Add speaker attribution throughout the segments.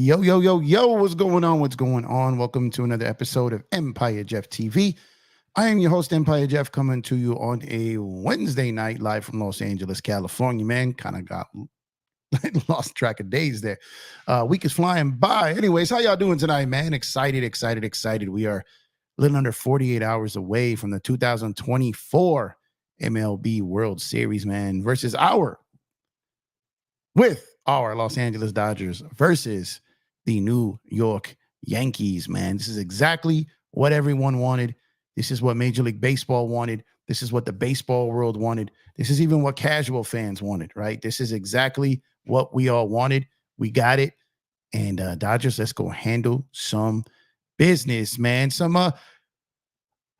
Speaker 1: Yo, yo, yo, yo, what's going on? What's going on? Welcome to another episode of EmpireJeffTV. I am your host, Empire Jeff, coming to you on a Wednesday night live from Los Angeles, California, man. Kind of got lost track of days there. Week is flying by. Anyways, how y'all doing tonight, man? Excited. We are a little under 48 hours away from the 2024 MLB World Series, man, with our Los Angeles Dodgers versus the New York Yankees, man. This is exactly what everyone wanted. This is what Major League Baseball wanted. This is what the baseball world wanted. This is even what casual fans wanted, right? This is exactly what we all wanted. We got it. And Dodgers, let's go handle some business, man. Some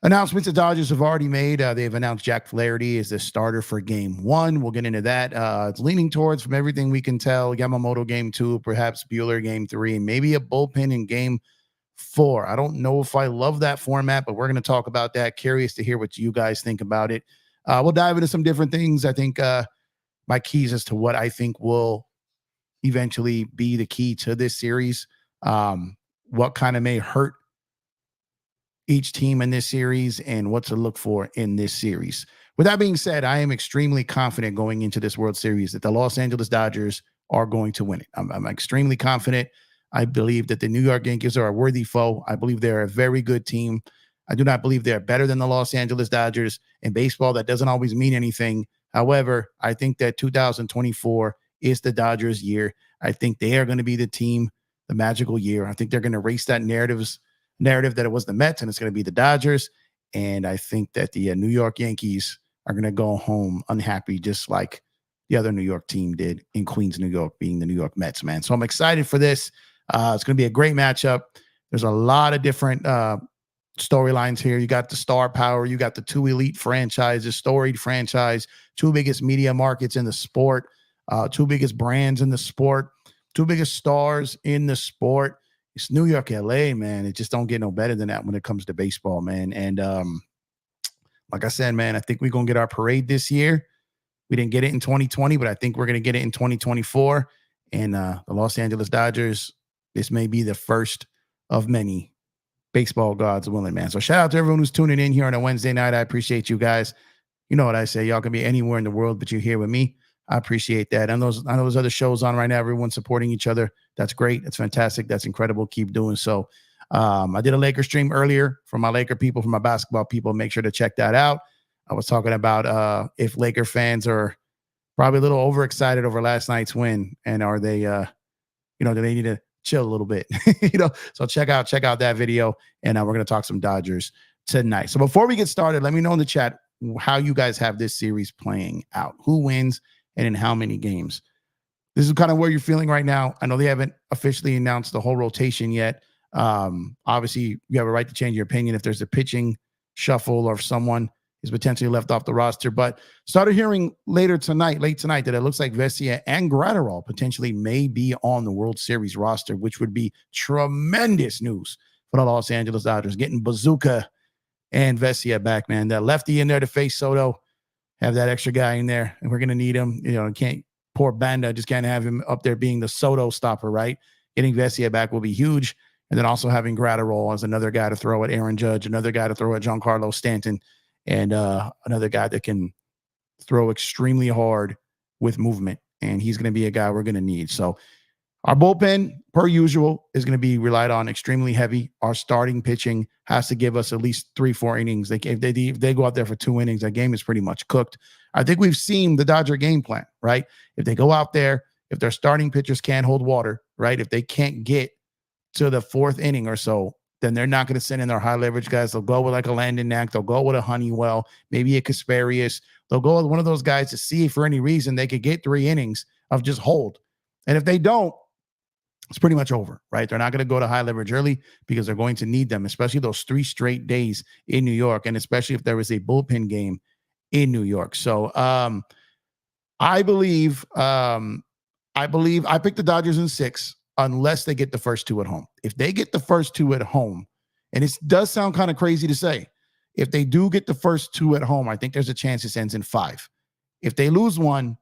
Speaker 1: announcements the Dodgers have already made. They've announced Jack Flaherty as the starter for Game 1. We'll get into that. It's leaning towards, from everything we can tell, Yamamoto Game 2, perhaps Buehler Game 3, and maybe a bullpen in Game 4. I don't know if I love that format, but we're going to talk about that. Curious to hear what you guys think about it. We'll dive into some different things. I think my keys as to what I think will eventually be the key to this series. What kind of may hurt each team in this series and what to look for in this series. With that being said, I am extremely confident going into this World Series that the Los Angeles Dodgers are going to win it. I'm extremely confident. I believe that the New York Yankees are a worthy foe. I believe they're a very good team. I do not believe they're better than the Los Angeles Dodgers. In baseball, that doesn't always mean anything. However, I think that 2024 is the Dodgers' year. I think they are going to be the team, the magical year. I think they're going to erase that narrative that it was the Mets and it's going to be the Dodgers. And I think that the New York Yankees are going to go home unhappy, just like the other New York team did in Queens, New York, being the New York Mets, man. So I'm excited for this. It's going to be a great matchup. There's a lot of different storylines here. You got the star power. You got the two elite franchises, storied franchise, two biggest media markets in the sport, two biggest brands in the sport, two biggest stars in the sport. It's New York, LA, man. It just don't get no better than that when it comes to baseball, man. And like I said, man, I think we're going to get our parade this year. We didn't get it in 2020, but I think we're going to get it in 2024. And the Los Angeles Dodgers, this may be the first of many. Baseball gods willing, man. So shout out to everyone who's tuning in here on a Wednesday night. I appreciate you guys. You know what I say. Y'all can be anywhere in the world, but you're here with me. I appreciate that. And those other shows on right now, everyone's supporting each other. That's great. That's fantastic. That's incredible. Keep doing so. I did a Laker stream earlier for my Laker people, for my basketball people. Make sure to check that out. I was talking about if Laker fans are probably a little overexcited over last night's win, and are they, do they need to chill a little bit, So check out that video, and we're gonna talk some Dodgers tonight. So before we get started, let me know in the chat how you guys have this series playing out. Who wins and in how many games? This is kind of where you're feeling right now. I know they haven't officially announced the whole rotation yet. Obviously, you have a right to change your opinion if there's a pitching shuffle or if someone is potentially left off the roster. But started hearing late tonight, that it looks like Vesia and Gratterall potentially may be on the World Series roster, which would be tremendous news for the Los Angeles Dodgers. Getting Bazooka and Vesia back, man. That lefty in there to face Soto, have that extra guy in there, and we're going to need him. Can't, poor Banda, just can't have him up there being the Soto stopper, right? Getting Vesia back will be huge. And then also having Gratterall as another guy to throw at Aaron Judge, another guy to throw at Giancarlo Stanton, and another guy that can throw extremely hard with movement. And he's going to be a guy we're going to need. So our bullpen, per usual, is going to be relied on extremely heavy. Our starting pitching has to give us at least 3-4 innings. If they go out there for 2 innings, that game is pretty much cooked. I think we've seen the Dodger game plan, right? If they go out there, if their starting pitchers can't hold water, right? If they can't get to the 4th inning or so, then they're not going to send in their high leverage guys. They'll go with like a Landon Knack. They'll go with a Honeywell, maybe a Kasparius. They'll go with one of those guys to see if for any reason they could get 3 innings of just hold. And if they don't, it's pretty much over, right? They're not going to go to high leverage early because they're going to need them, especially those 3 straight days in New York, and especially if there was a bullpen game in New York. So I believe I picked the Dodgers in 6. Unless they get the first 2 at home. If they get the first 2 at home, and it does sound kind of crazy to say, if they do get the first 2 at home, I think there's a chance this ends in 5. If they lose 1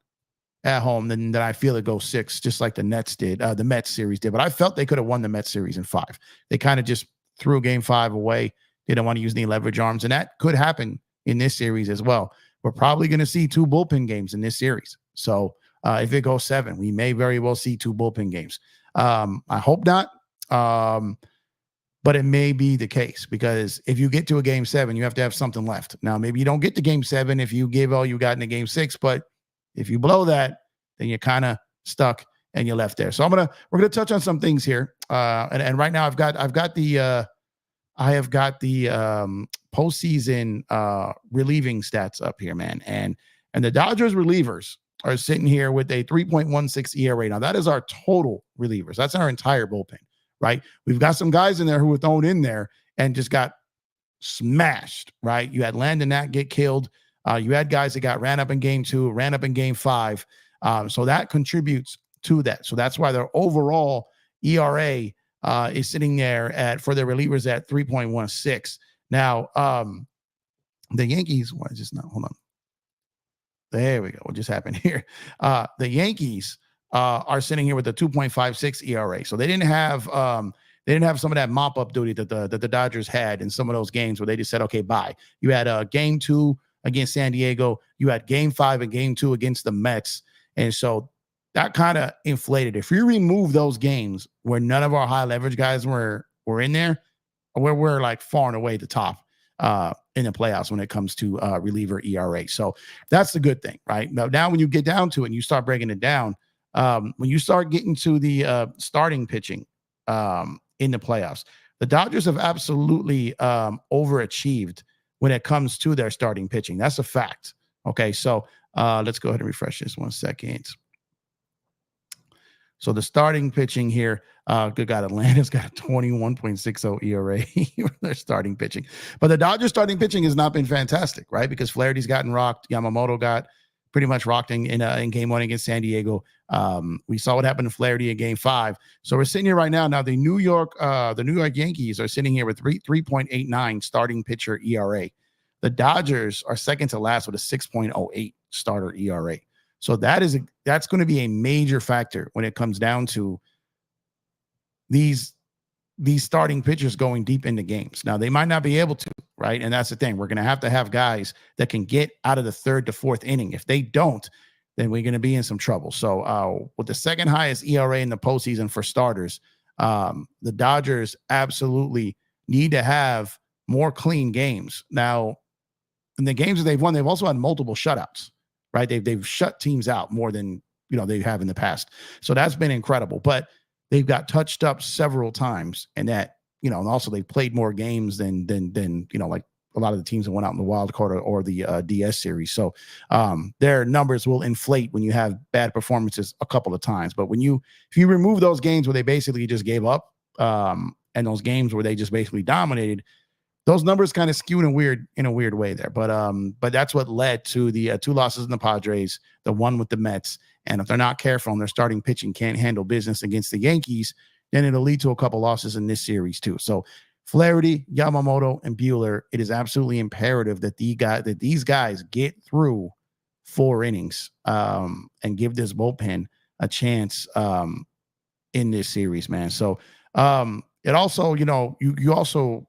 Speaker 1: at home, then I feel it goes 6, just like the Nets did, the Mets series did. But I felt they could have won the Mets series in 5. They kind of just threw game 5 away. They didn't want to use any leverage arms, and that could happen in this series as well. We're probably going to see 2 bullpen games in this series. So if it goes 7, we may very well see 2 bullpen games. I hope not, but it may be the case, because if you get to a game 7, you have to have something left. Now, maybe you don't get to game 7 if you give all you got in a game 6, but if you blow that, then you're kind of stuck and you're left there. So we're gonna touch on some things here, and right now I've got the postseason relieving stats up here, man, and the Dodgers relievers are sitting here with a 3.16 ERA. Now, that is our total relievers. That's our entire bullpen, right? We've got some guys in there who were thrown in there and just got smashed, right? You had Landon Knack get killed. You had guys that got ran up in game 2, ran up in game 5. So that contributes to that. So that's why their overall ERA is sitting there for their relievers at 3.16. Now, the Yankees, why is this not? Hold on. There we go. What just happened here? The Yankees are sitting here with a 2.56 ERA. So they didn't have some of that mop-up duty that the Dodgers had in some of those games where they just said, okay, bye. You had game 2 against San Diego. You had game 5 and game 2 against the Mets. And so that kind of inflated. If you remove those games where none of our high leverage guys were in there, we're like far and away the top in the playoffs when it comes to reliever ERA. So that's the good thing, right? Now when you get down to it and you start breaking it down, when you start getting to the starting pitching in the playoffs, the Dodgers have absolutely overachieved when it comes to their starting pitching. That's a fact. Okay, so let's go ahead and refresh this 1 second. So the starting pitching here, good God, Atlanta's got a 21.60 ERA for their starting pitching. But the Dodgers starting pitching has not been fantastic, right? Because Flaherty's gotten rocked. Yamamoto got pretty much rocked in game 1 against San Diego. We saw what happened to Flaherty in game 5. So we're sitting here right now. Now the New York Yankees are sitting here with 3.89 starting pitcher ERA. The Dodgers are second to last with a 6.08 starter ERA. So that's going to be a major factor when it comes down to these starting pitchers going deep into games. Now, they might not be able to, right? And that's the thing. We're going to have guys that can get out of the third to fourth inning. If they don't, then we're going to be in some trouble. So with the second highest ERA in the postseason for starters, the Dodgers absolutely need to have more clean games. Now, in the games that they've won, they've also had multiple shutouts, right? They've shut teams out more than, they have in the past. So that's been incredible. But they've got touched up several times, and that, and also they played more games than like a lot of the teams that went out in the wild card or the DS series. So their numbers will inflate when you have bad performances a couple of times. But if you remove those games where they basically just gave up, and those games where they just basically dominated, those numbers kind of skew in a weird way there. But that's what led to the 2 losses in the Padres, the one with the Mets. And if they're not careful and their starting pitching can't handle business against the Yankees, then it'll lead to a couple losses in this series too. So Flaherty, Yamamoto, and Buehler, it is absolutely imperative that these guys get through 4 innings and give this bullpen a chance in this series, man. So it also, you also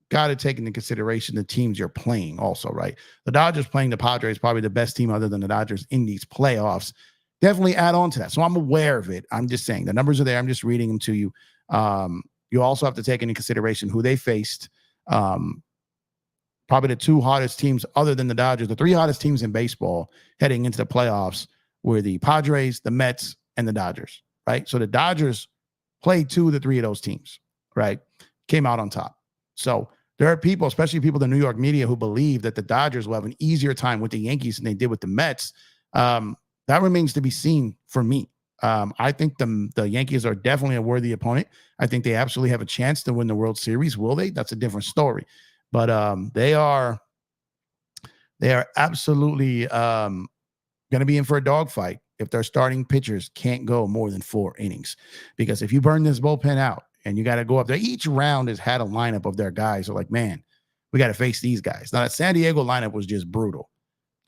Speaker 1: got to take into consideration the teams you're playing also, right? The Dodgers playing the Padres, probably the best team other than the Dodgers in these playoffs. Definitely add on to that. So I'm aware of it. I'm just saying the numbers are there. I'm just reading them to you. You also have to take into consideration who they faced. Probably the 2 hottest teams other than the Dodgers, the 3 hottest teams in baseball heading into the playoffs were the Padres, the Mets, and the Dodgers, right? So the Dodgers played 2 of the 3 of those teams, right? Came out on top. So there are people, especially people in the New York media, who believe that the Dodgers will have an easier time with the Yankees than they did with the Mets. That remains to be seen for me. I think the Yankees are definitely a worthy opponent. I think they absolutely have a chance to win the World Series. Will they? That's a different story. But they are absolutely going to be in for a dogfight if their starting pitchers can't go more than 4 innings. Because if you burn this bullpen out and you got to go up there, each round has had a lineup of their guys who are like, man, we got to face these guys. Now, that San Diego lineup was just brutal.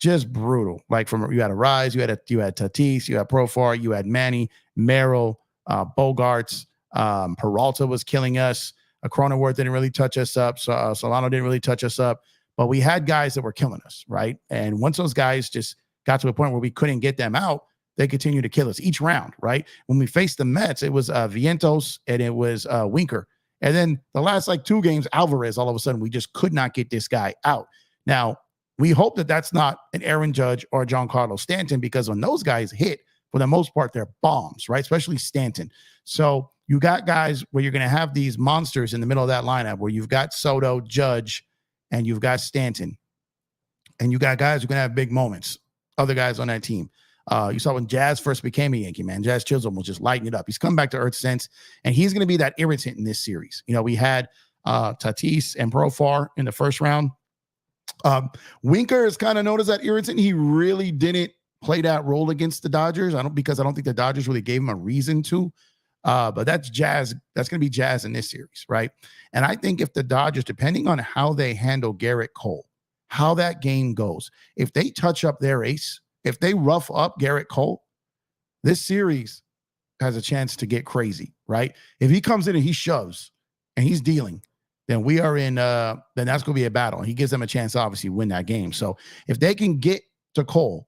Speaker 1: Just brutal. Like you had a Rise, you had Tatis, you had Profar, you had Manny, Merrill, Bogarts, Peralta was killing us. Cronenworth didn't really touch us up. Solano didn't really touch us up. But we had guys that were killing us, right? And once those guys just got to a point where we couldn't get them out, they continued to kill us each round, right? When we faced the Mets, it was Vientos and it was Winker. And then the last 2 games, Alvarez, all of a sudden, we just could not get this guy out. Now, we hope that that's not an Aaron Judge or Giancarlo Stanton, because when those guys hit, for the most part, they're bombs, right? Especially Stanton. So you got guys where you're going to have these monsters in the middle of that lineup where you've got Soto, Judge, and you've got Stanton. And you got guys who are going to have big moments, other guys on that team. You saw when Jazz first became a Yankee, man. Jazz Chisholm was just lighting it up. He's come back to earth since, and he's going to be that irritant in this series. We had Tatis and Profar in the first round. Winker is kind of known as that irritant. He really didn't play that role against the Dodgers. I don't think the Dodgers really gave him a reason to. But that's Jazz. That's going to be Jazz in this series, right? And I think if the Dodgers, depending on how they handle Garrett Cole, how that game goes, if they touch up their ace, if they rough up Garrett Cole, this series has a chance to get crazy, right? If he comes in and he shoves and he's dealing, then we are in, then that's going to be a battle. He gives them a chance to obviously win that game. So if they can get to Cole,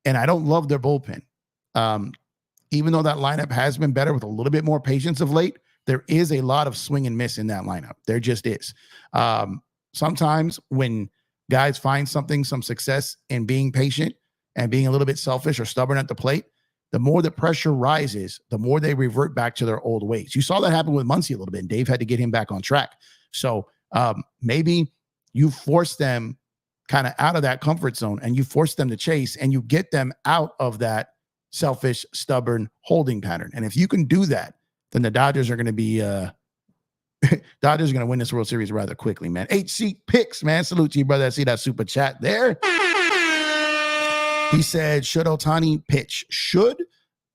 Speaker 1: and I don't love their bullpen, even though that lineup has been better with a little bit more patience of late, there is a lot of swing and miss in that lineup. There just is. Sometimes when guys find some success in being patient and being a little bit selfish or stubborn at the plate, the more the pressure rises, the more they revert back to their old ways. You saw that happen with Muncy a little bit, and Dave had to get him back on track. So maybe you force them kind of out of that comfort zone and you force them to chase and you get them out of that selfish, stubborn holding pattern. And if you can do that, then the Dodgers are going to be Dodgers are going to win this World Series rather quickly, man. HC Picks, man. Salute to you, brother. I see that super chat there. He said, should Ohtani pitch? Should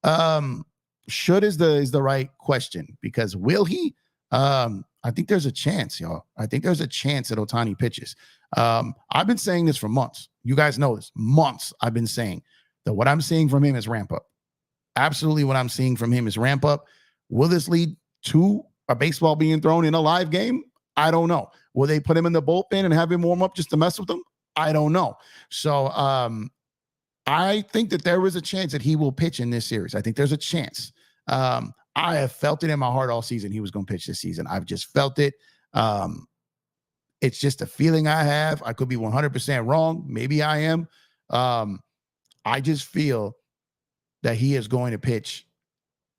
Speaker 1: is the right question, because will he? I I think there's a chance, y'all. I think there's a chance that Ohtani pitches. I've been saying this for months. You guys know this. Months I've been saying that what I'm seeing from him is ramp up. Absolutely what I'm seeing from him is ramp up. Will this lead to a baseball being thrown in a live game? I don't know. Will they put him in the bullpen and have him warm up just to mess with them? I don't know. So I think that there is a chance that he will pitch in this series. I think there's a chance. I have felt it in my heart all season he was going to pitch this season. I've just felt it. It's just a feeling I have. I could be 100% wrong. Maybe I am. I just feel that he is going to pitch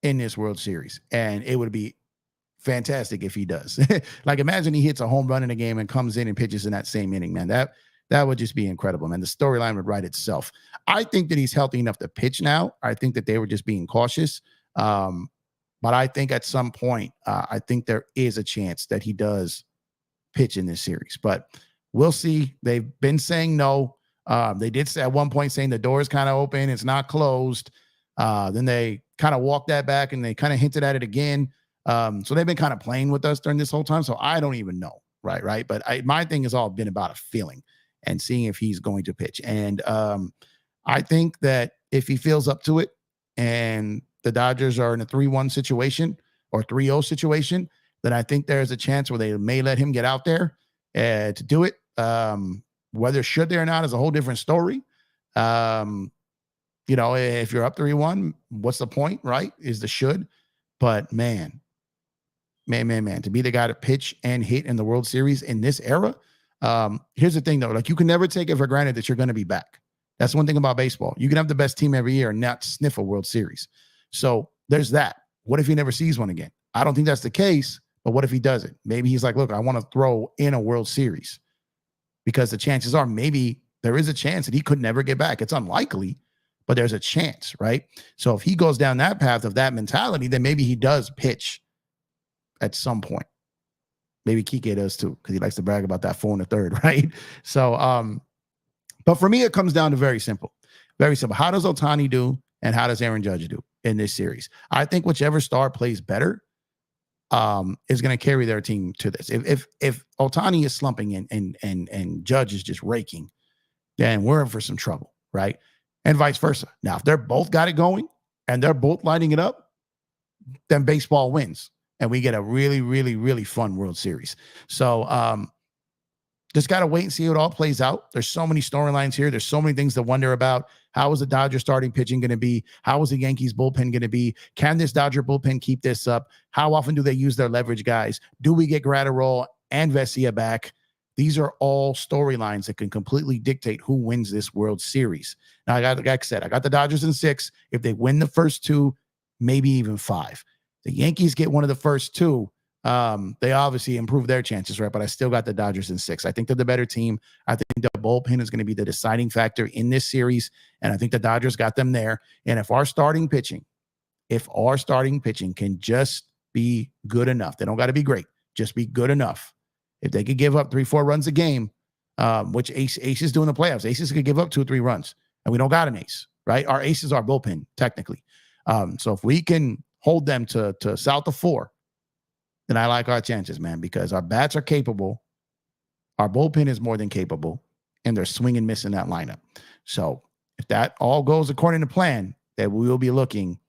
Speaker 1: in this World Series, and it would be fantastic if he does. Like, imagine he hits a home run in a game and comes in and pitches in that same inning, man. That would just be incredible, man. The storyline would write itself. I think that he's healthy enough to pitch now. I think that they were just being cautious. But I think at some point, I think there is a chance that he does pitch in this series. But we'll see. They've been saying no. They did say at one point saying the door is kind of open. It's not closed. Then they kind of walked that back and they kind of hinted at it again. So they've been kind of playing with us during this whole time. So I don't even know. Right. But my thing has all been about a feeling and seeing if he's going to pitch. And I think that if he feels up to it and the Dodgers are in a 3-1 situation or 3-0 situation, then I think there's a chance where they may let him get out there to do it. Whether should they or not is a whole different story. You know, if you're up 3-1, what's the point, right? Is the should. But man, to be the guy to pitch and hit in the World Series in this era. Here's the thing, though. Like, you can never take it for granted that you're going to be back. That's one thing about baseball. You can have the best team every year and not sniff a World Series. So there's that. What if he never sees one again? I don't think that's the case, but what if he does it? Maybe he's like, look, I want to throw in a World Series, because the chances are maybe there is a chance that he could never get back. It's unlikely, but there's a chance, right? So if he goes down that path of that mentality, then maybe he does pitch at some point. Maybe Kike does too, because he likes to brag about that 4 1/3, right? So, but for me, it comes down to very simple. Very simple. How does Ohtani do and how does Aaron Judge do in this series? I think whichever star plays better is going to carry their team to this. If Ohtani is slumping and Judge is just raking, then we're in for some trouble, right? And vice versa. Now, if they're both got it going and they're both lighting it up, then baseball wins and we get a really, really, really fun World Series. So, just got to wait and see how it all plays out. There's so many storylines here. There's so many things to wonder about. How is the Dodger starting pitching going to be? How is the Yankees bullpen going to be? Can this Dodger bullpen keep this up? How often do they use their leverage guys? Do we get Gratterall and Vesia back? These are all storylines that can completely dictate who wins this World Series. Now, like I said, I got the Dodgers in 6. If they win the first 2, maybe even 5. The Yankees get one of the first 2. They obviously improve their chances, right? But I still got the Dodgers in 6. I think they're the better team. I think the bullpen is going to be the deciding factor in this series. And I think the Dodgers got them there. And if our starting pitching can just be good enough, they don't got to be great, just be good enough. If they could give up 3-4 runs a game, which aces do in the playoffs, aces could give up 2 or 3 runs. And we don't got an ace, right? Our ace is our bullpen, technically. So if we can hold them to south of 4, then I like our chances, man, because our bats are capable. Our bullpen is more than capable, and they're swing and miss in that lineup. So if that all goes according to plan, then we will be looking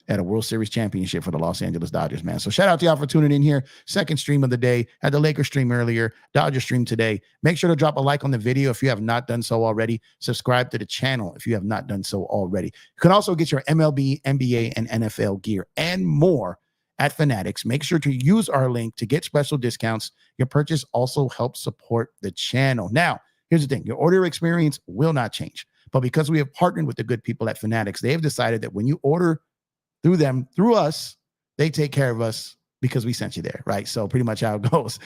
Speaker 1: at a World Series championship for the Los Angeles Dodgers, man. So shout out to y'all for tuning in here. Second stream of the day. Had the Lakers stream earlier, Dodger stream today. Make sure to drop a like on the video if you have not done so already. Subscribe to the channel if you have not done so already. You can also get your MLB, NBA, and NFL gear and more at Fanatics. Make sure to use our link to get special discounts. Your purchase also helps support the channel. Now, here's the thing. Your order experience will not change. But because we have partnered with the good people at Fanatics, they have decided that when you order through us, they take care of us because we sent you there, right? So pretty much how it goes.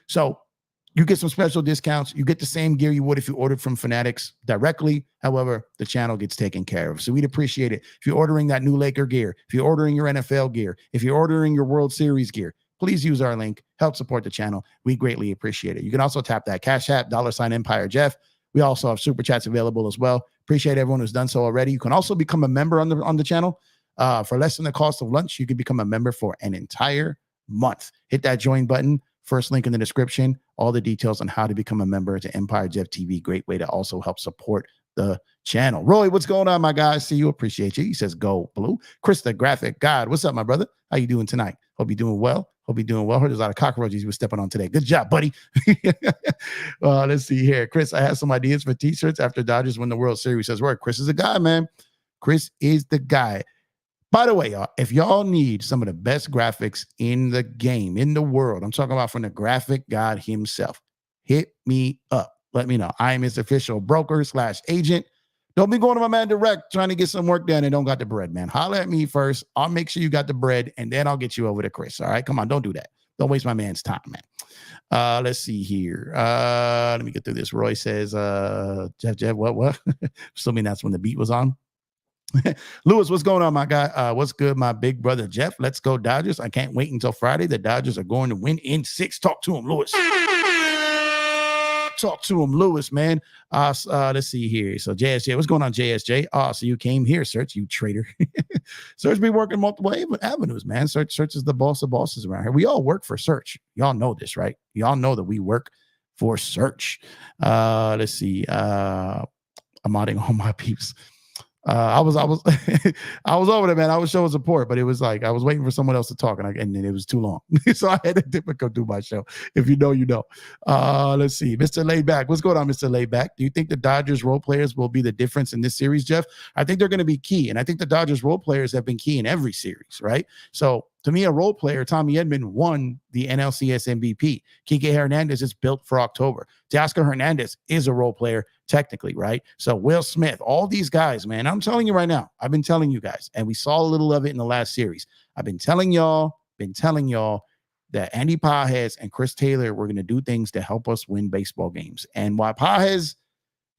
Speaker 1: So you get some special discounts. You get the same gear you would if you ordered from Fanatics directly. However, the channel gets taken care of. So we'd appreciate it. If you're ordering that new Laker gear, if you're ordering your NFL gear, if you're ordering your World Series gear, please use our link. Help support the channel. We greatly appreciate it. You can also tap that Cash App, $EmpireJeff. We also have Super Chats available as well. Appreciate everyone who's done so already. You can also become a member on the channel. For less than the cost of lunch, you can become a member for an entire month. Hit that join button. First link in the description. All the details on how to become a member to EmpireJeffTV. Great way to also help support the channel. Roy, what's going on, my guy? See you. Appreciate you. He says, go blue. Chris, the graphic god. What's up, my brother? How you doing tonight? Hope you're doing well. Hope you're doing well. Heard there's a lot of cockroaches you were stepping on today. Good job, buddy. Let's see here. Chris, I have some ideas for t-shirts after Dodgers win the World Series. Says, word. Chris is a guy, man. Chris is the guy. By the way, y'all, if y'all need some of the best graphics in the game, in the world, I'm talking about from the graphic god himself, hit me up. Let me know. I am his official broker/agent. Don't be going to my man direct trying to get some work done and don't got the bread, man. Holler at me first. I'll make sure you got the bread, and then I'll get you over to Chris. All right? Come on, don't do that. Don't waste my man's time, man. Let's see here. Let me get through this. Roy says, Jeff, what? Assuming that's when the beat was on. Lewis, what's going on, my guy? What's good, my big brother Jeff? Let's go Dodgers. I can't wait until Friday. The Dodgers are going to win in 6. Talk to him, Lewis. Talk to him, Lewis, man. Let's see here. So JSJ, what's going on, JSJ? So you came here, Search, you traitor. Search be working multiple avenues, man. Search is the boss of bosses around here. We all work for Search. Y'all know this, right? Y'all know that we work for Search. Let's see. I'm modding all my peeps. I was I was over there, man. I was showing support, but it was like I was waiting for someone else to talk, and it was too long. So I had to dip and go do my show. If you know, you know. Let's see. Mr. Layback. What's going on, Mr. Layback? Do you think the Dodgers role players will be the difference in this series, Jeff? I think they're going to be key. And I think the Dodgers role players have been key in every series, right? So to me, a role player, Tommy Edman won the NLCS MVP. Kike Hernandez is built for October. Teoscar Hernandez is a role player, technically, right? So Will Smith, all these guys, man, I'm telling you right now, I've been telling you guys, and we saw a little of it in the last series. I've been telling y'all that Andy Pages and Chris Taylor were going to do things to help us win baseball games. And while Pages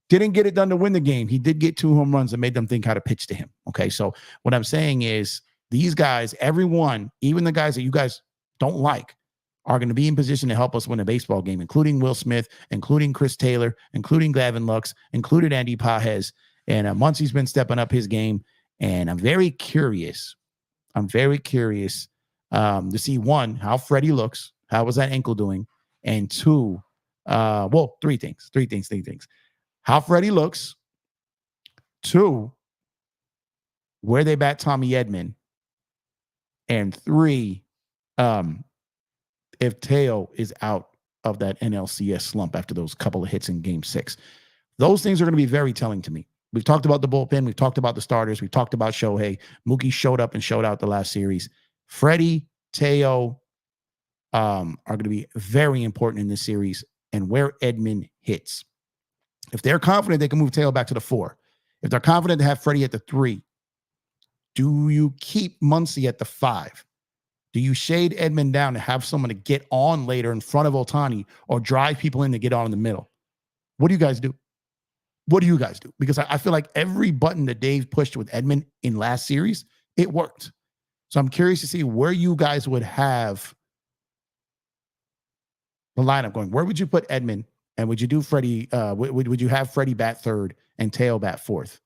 Speaker 1: didn't get it done to win the game, he did get 2 home runs that made them think how to pitch to him. Okay, so what I'm saying is, these guys, everyone, even the guys that you guys don't like, are going to be in position to help us win a baseball game, including Will Smith, including Chris Taylor, including Gavin Lux, including Andy Pages. And Muncie's been stepping up his game. And I'm very curious. To see, 1, how Freddie looks. How was that ankle doing? And 2, 3 things. How Freddie looks. 2, where they bat Tommy Edman. And 3, if Teo is out of that NLCS slump after those couple of hits in Game 6. Those things are going to be very telling to me. We've talked about the bullpen. We've talked about the starters. We've talked about Shohei. Mookie showed up and showed out the last series. Freddie, Teo are going to be very important in this series, and where Edman hits. If they're confident they can move Teo back to the 4, if they're confident to have Freddie at the 3, do you keep Muncy at the 5? Do you shade Edman down to have someone to get on later in front of Ohtani, or drive people in to get on in the middle? What do you guys do? Because I feel like every button that Dave pushed with Edman in last series, it worked. So I'm curious to see where you guys would have the lineup going. Where would you put Edman? And would you do Freddie? Would you have Freddie bat 3rd and Teo bat 4th?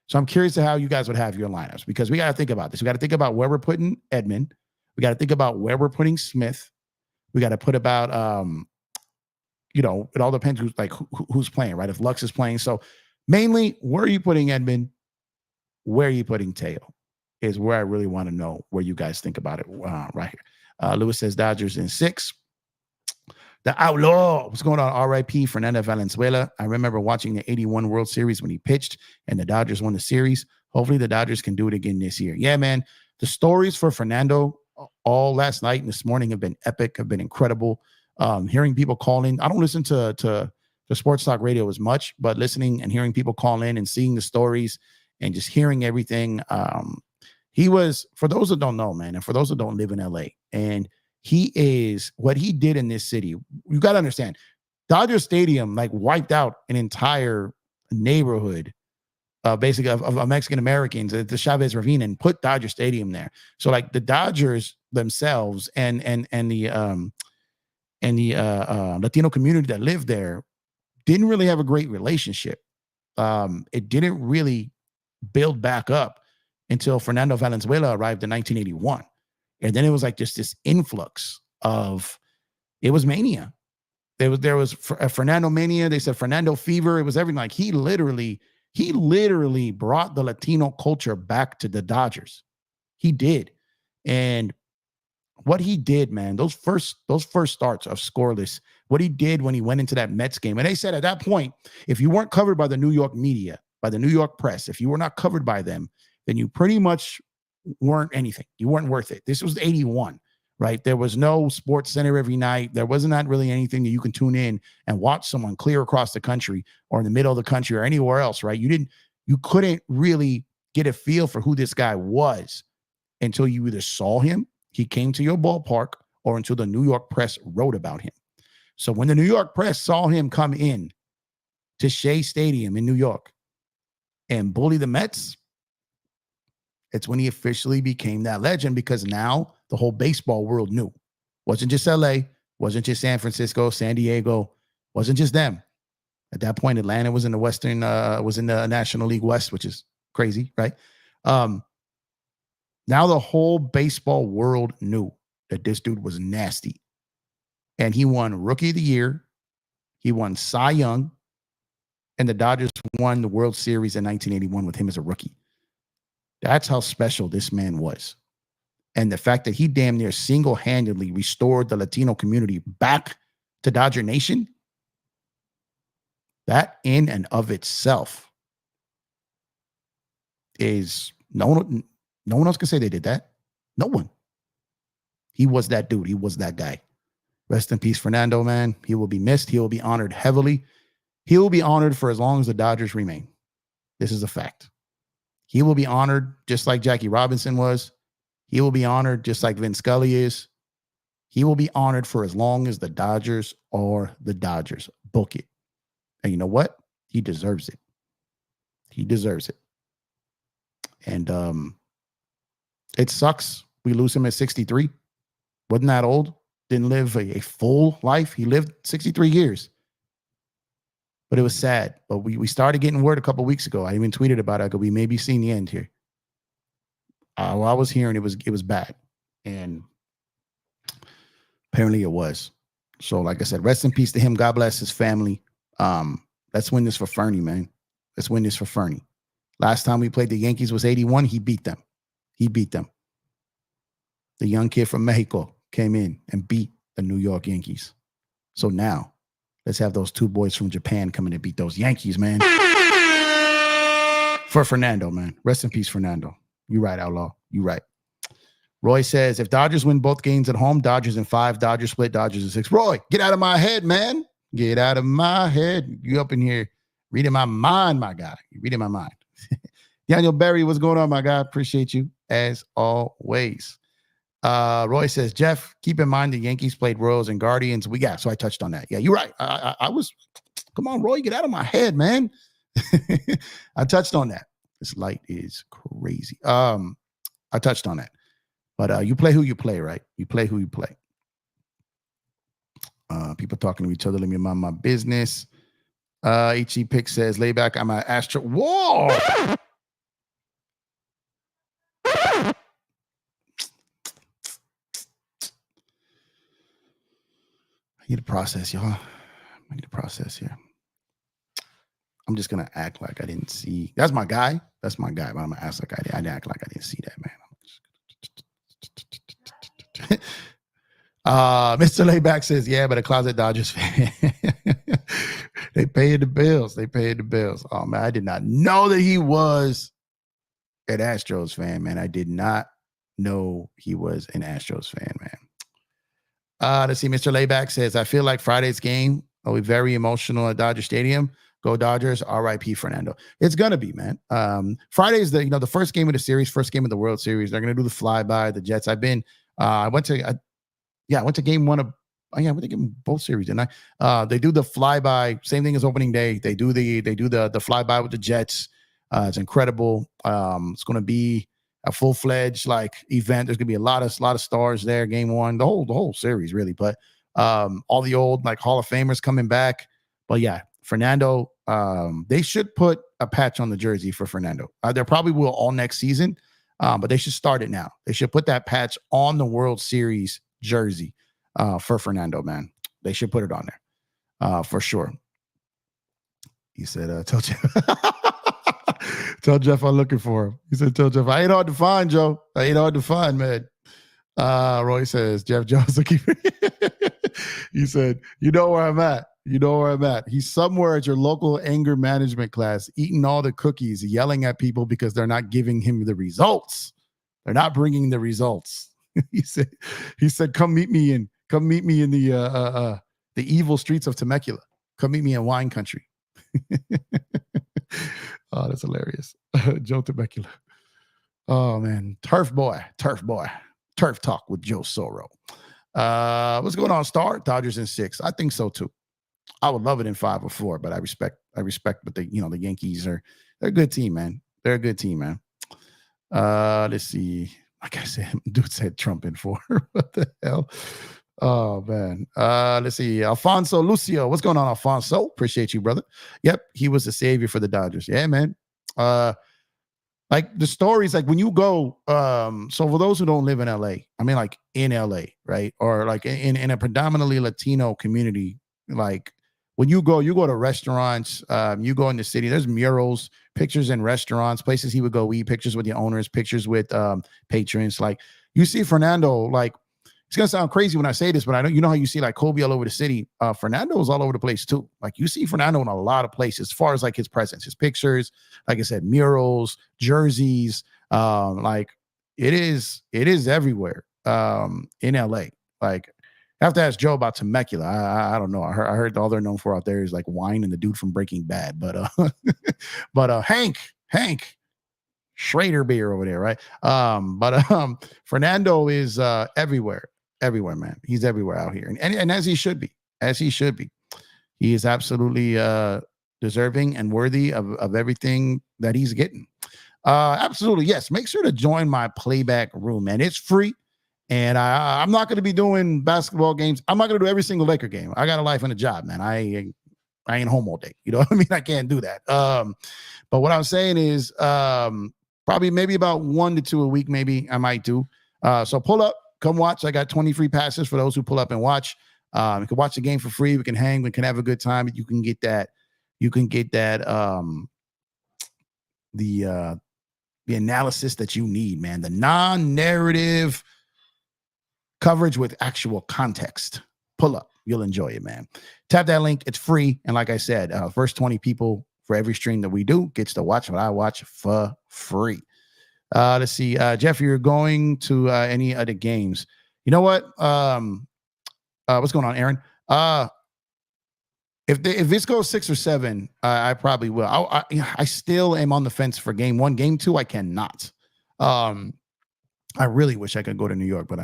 Speaker 1: So I'm curious to how you guys would have your lineups, because we got to think about this. We got to think about where we're putting Edman. We got to think about where we're putting Smith. We got to put about, it all depends who's playing, right? If Lux is playing. So mainly, where are you putting Edman? Where are you putting Teo? Is where I really want to know where you guys think about it right here. Lewis says Dodgers in 6. The Outlaw. What's going on? RIP Fernando Valenzuela. I remember watching the 81 World Series when he pitched and the Dodgers won the series. Hopefully the Dodgers can do it again this year. Yeah, man. The stories for Fernando all last night and this morning have been epic, have been incredible. Hearing people call in. I don't listen to the sports talk radio as much, but listening and hearing people call in and seeing the stories and just hearing everything. He was, for those that don't know, man, and for those that don't live in LA, and he is, what he did in this city, you got to understand, Dodger Stadium wiped out an entire neighborhood basically of Mexican Americans at the Chavez Ravine and put Dodger Stadium there. So the Dodgers themselves and the Latino community that lived there didn't really have a great relationship. It didn't really build back up until Fernando Valenzuela arrived in 1981. And then it was like just this influx of, it was mania. There was a Fernando mania. They said Fernando fever. It was everything. Like he literally brought the Latino culture back to the Dodgers. He did. And what he did, man, those first starts of scoreless, what he did when he went into that Mets game. And they said at that point, if you weren't covered by the New York media, by the New York press, if you were not covered by them, then you pretty much weren't anything. You weren't worth it. This was 81, right? There was no Sports Center every night. There wasn't not really anything that you can tune in and watch someone clear across the country or in the middle of the country or anywhere else, right? You couldn't really get a feel for who this guy was until you either saw him, he came to your ballpark, or until the New York press wrote about him. So when the New York press saw him come in to Shea Stadium in New York and bully the Mets, it's when he officially became that legend, because now the whole baseball world knew. Wasn't just LA, wasn't just San Francisco, San Diego, wasn't just them. At that point, Atlanta was in the was in the National League West, which is crazy, right? Now the whole baseball world knew that this dude was nasty. And he won Rookie of the Year. He won Cy Young. And the Dodgers won the World Series in 1981 with him as a rookie. That's how special this man was. And the fact that he damn near single-handedly restored the Latino community back to Dodger Nation, that in and of itself is no one else can say they did that. No one. He was that dude. He was that guy. Rest in peace, Fernando, man. He will be missed. He will be honored heavily. He will be honored for as long as the Dodgers remain. This is a fact. He will be honored just like Jackie Robinson was. He will be honored just like Vin Scully is. He will be honored for as long as the Dodgers are the Dodgers. Book it. And you know what? He deserves it. He deserves it. And it sucks we lose him at 63. Wasn't that old. Didn't live a full life. He lived 63 years. But it was sad. But we started getting word a couple of weeks ago. I even tweeted about it. We may be seeing the end here. Well, I was hearing it was bad. And apparently it was. So like I said, rest in peace to him. God bless his family. Let's win this for Fernie, man. Let's win this for Fernie. Last time we played the Yankees was 81. He beat them. The young kid from Mexico came in and beat the New York Yankees. So now let's have those two boys from Japan come in and beat those Yankees, man. For Fernando, man. Rest in peace, Fernando. You right, Outlaw. You right. Roy says, if Dodgers win both games at home, Dodgers in 5, Dodgers split, Dodgers in 6. Roy, get out of my head, man. Get out of my head. You up in here reading my mind, my guy. You're reading my mind. Daniel Berry, what's going on, my guy? Appreciate you as always. Roy says, Jeff, keep in mind the Yankees played Royals and Guardians. So I touched on that. Yeah, you're right. I was, come on, Roy, get out of my head, man. I touched on that. This light is crazy. I touched on that. But you play who you play, right? You play who you play. People talking to each other. Let me mind my business. HE Pick says, lay back. I'm an Astro. Whoa! I need to process, y'all. I need to process here. I'm just going to act like I didn't see. That's my guy. But I'm going to act like I didn't act like I didn't see that, man. Mr. Layback says, yeah, but a closet Dodgers fan. They paid the bills. Oh, man, I did not know that he was an Astros fan, man. I did not know he was an Astros fan, man. Let's see. Mr. Layback says, I feel like Friday's game will be very emotional at Dodger Stadium. Go Dodgers. R.I.P. Fernando. It's going to be, man. Friday is the first game of the series, first game of the World Series. They're going to do the flyby, the Jets. I went to game one of, I went to game both series, didn't I? They do the flyby, same thing as opening day. They do the flyby with the Jets. It's incredible. It's going to be a full-fledged event. There's going to be a lot of stars there. Game one, the whole series really, but all the old Hall of Famers coming back. But yeah, Fernando, they should put a patch on the jersey for Fernando. There probably will all next season. But they should start it now. They should put that patch on the World Series jersey for Fernando, man. They should put it on there for sure. He said, tell Jeff, tell Jeff I'm looking for him. He said, tell Jeff, I ain't hard to find, Joe. I ain't hard to find, man. Roy says, Jeff Jones looking for He said, you know where I'm at. You know where I'm at. He's somewhere at your local anger management class, eating all the cookies, yelling at people because they're not giving him the results. They're not bringing the results. he said, come meet me in the evil streets of Temecula. Come meet me in wine country. Oh, that's hilarious. Joe Temecula. Oh man. Turf talk with Joe Soro. What's going on, Star? Dodgers in 6. I think so too. I would love it in 5 or 4, but I respect, but the Yankees they're a good team, man. They're a good team, man. Let's see. Like I said, dude said Trump in 4. What the hell? Oh man. Let's see. Alfonso Lucio. What's going on, Alfonso? Appreciate you, brother. Yep, he was the savior for the Dodgers. Yeah, man. Like the stories, like when you go, so for those who don't live in LA, I mean like in LA, right? Or like in a predominantly Latino community, like when you go to restaurants, you go in the city, there's murals, pictures in restaurants, places he would go eat, pictures with the owners, pictures with patrons. Like you see Fernando, like it's gonna sound crazy when I say this, but I know you know how you see like Kobe all over the city. Fernando's all over the place too. Like you see Fernando in a lot of places as far as like his presence, his pictures, like I said, murals, jerseys, like it is everywhere in LA. Like I have to ask Joe about Temecula. I don't know. I heard all they're known for out there is like wine and the dude from Breaking Bad. But Hank Schrader beer over there, right? Fernando is everywhere, man. He's everywhere out here, and as he should be, He is absolutely deserving and worthy of everything that he's getting. Absolutely, yes. Make sure to join my playback room, man. It's free. And I'm not going to be doing basketball games. I'm not going to do every single Laker game. I got a life and a job, man. I ain't home all day. You know what I mean? I can't do that. But what I'm saying is probably maybe about 1 to 2 a week, maybe I might do. So pull up, come watch. I got 20 free passes for those who pull up and watch. You can watch the game for free. We can hang. We can have a good time. You can get that. The analysis that you need, man. The non-narrative coverage with actual context. Pull up. You'll enjoy it, man. Tap that link. It's free. And like I said, first 20 people for every stream that we do gets to watch what I watch for free. Let's see. Jeff, you're going to any other games. You know what? What's going on, Aaron? If this goes 6 or 7, I probably will. I still am on the fence for game 1. Game 2, I cannot. I really wish I could go to New York, but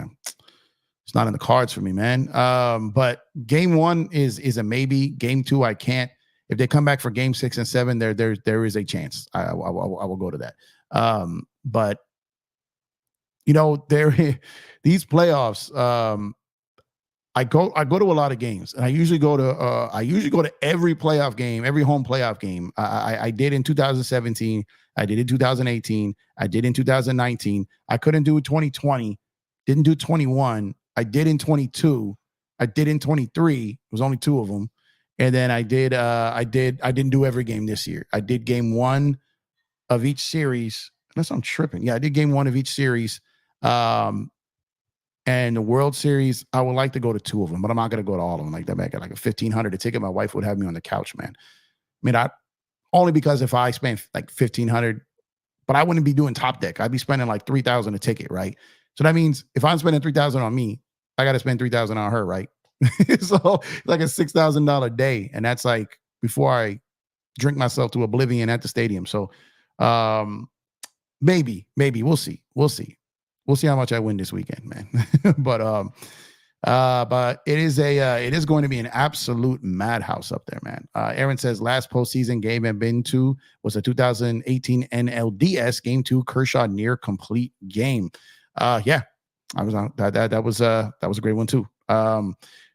Speaker 1: it's not in the cards for me, man. But game 1 is a maybe. Game 2, I can't. If they come back for game 6 and 7, there is a chance I will go to that. But you know, these playoffs. I go to a lot of games, and I usually go to every playoff game, every home playoff game. I did in 2017. I did in 2018. I did in 2019. I couldn't do it 2020. Didn't do 21. I did in 22. I did in 23. It was only 2 of them. And then I didn't do every game this year. I did game 1 of each series. Unless I'm tripping. Yeah, I did game 1 of each series. And the World Series, I would like to go to 2 of them, but I'm not going to go to all of them. Like that, make it like a $1,500 a ticket. My wife would have me on the couch, man. I mean, only because if I spent like $1,500, but I wouldn't be doing top deck. I'd be spending like $3,000 a ticket, right? So that means if I'm spending $3,000 on me, I got to spend $3,000 on her, right? So like a $6,000 day, and that's like before I drink myself to oblivion at the stadium. So maybe we'll see. We'll see how much I win this weekend, man. But it is going to be an absolute madhouse up there, man. Aaron says last postseason game I've been to was a 2018 NLDS game 2 Kershaw near complete game. Yeah, I was on that. That was a great one too.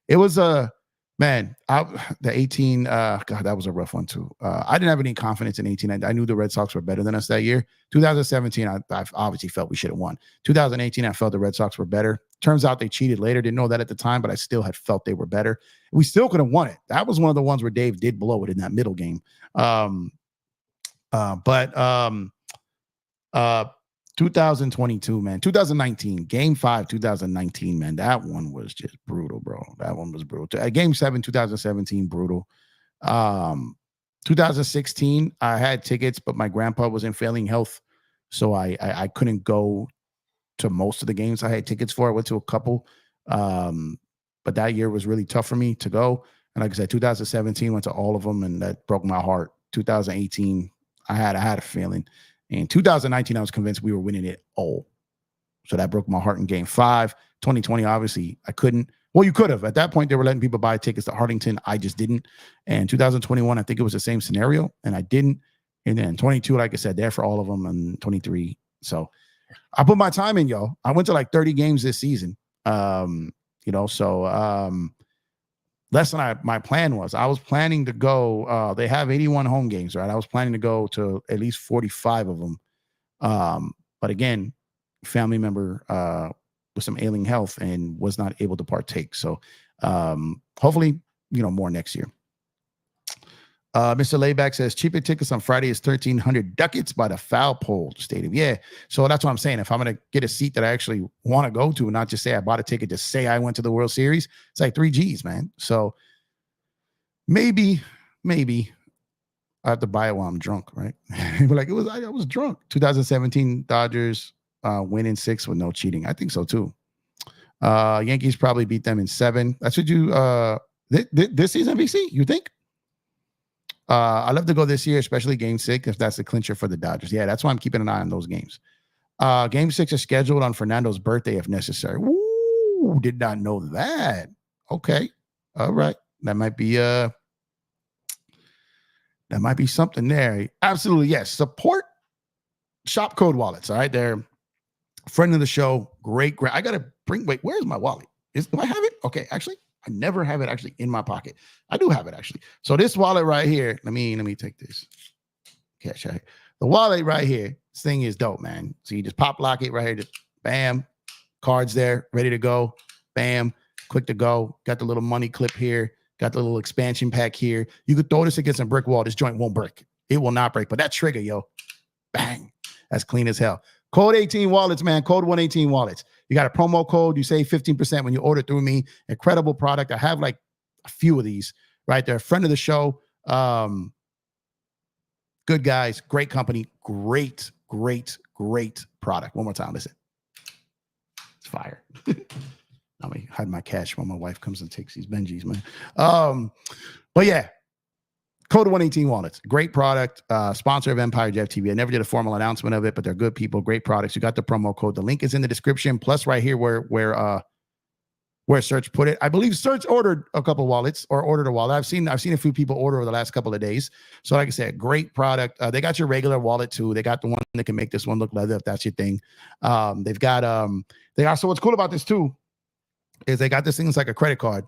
Speaker 1: It was Man, the 18, God, that was a rough one too. I didn't have any confidence in 18. I knew the Red Sox were better than us that year. 2017, I obviously felt we should have won. 2018, I felt the Red Sox were better. Turns out they cheated later. Didn't know that at the time, but I still had felt they were better. We still could have won it. That was one of the ones where Dave did blow it in that middle game. But 2022, man, 2019, game 5, 2019, man, that one was just brutal, bro. That one was brutal. At game 7, 2017, brutal. 2016, I had tickets, but my grandpa was in failing health, so I couldn't go to most of the games I had tickets for. I went to a couple, but that year was really tough for me to go. And like I said, 2017 went to all of them, and that broke my heart. 2018, I had a feeling. In 2019, I was convinced we were winning it all. So that broke my heart in game 5. 2020, obviously, I couldn't. Well, you could have. At that point, they were letting people buy tickets to Hartington. I just didn't. And 2021, I think it was the same scenario, and I didn't. And then 22, like I said, there for all of them, and 23. So I put my time in, yo. I went to like 30 games this season. Less than my plan was. I was planning to go. They have 81 home games, right? I was planning to go to at least 45 of them. But again, family member with some ailing health and was not able to partake. So hopefully, more next year. Mr. Layback says cheaper tickets on Friday is 1,300 ducats by the Foul Pole Stadium. Yeah. So that's what I'm saying. If I'm going to get a seat that I actually want to go to and not just say I bought a ticket to say I went to the World Series, it's like 3 G's, man. So maybe I have to buy it while I'm drunk, right? But like I was drunk. 2017 Dodgers win in 6 with no cheating. I think so too. Yankees probably beat them in 7. That's what you this season, VC, you think? I'd love to go this year, especially game 6, if that's the clincher for the Dodgers. Yeah, that's why I'm keeping an eye on those games. Game 6 is scheduled on Fernando's birthday if necessary. Ooh, did not know that. Okay. All right. That might be something there. Absolutely, yes. Support Shop Code Wallets. All right. They're a friend of the show. Great. I gotta wait, where's my wallet? Do I have it? Okay, actually. I never have it actually in my pocket. I do have it actually. So this wallet right here, let me take this cash out here. The wallet right here, this thing is dope, man. So you just pop lock it right here, just bam, cards there, ready to go, bam, quick to go. Got the little money clip here, got the little expansion pack here. You could throw this against a brick wall. This joint won't break. It will not break, but that trigger, yo, bang, that's clean as hell. Code 18 Wallets, man. Code 118 Wallets. You got a promo code. You save 15% when you order through me. Incredible product. I have like a few of these right there. Friend of the show. Good guys. Great company. Great product. One more time. Listen. It's fire. Let me hide my cash when my wife comes and takes these Benjis, man. But yeah. Code 118 Wallets, great product, sponsor of EmpireJeffTV. I never did a formal announcement of it, but they're good people, great products. You got the promo code. The link is in the description. Plus, right here where Serge put it, I believe Serge ordered a couple wallets or ordered a wallet. I've seen a few people order over the last couple of days. So, like I said, great product. They got your regular wallet too. They got the one that can make this one look leather if that's your thing. They've got so what's cool about this too is they got this thing that's like a credit card.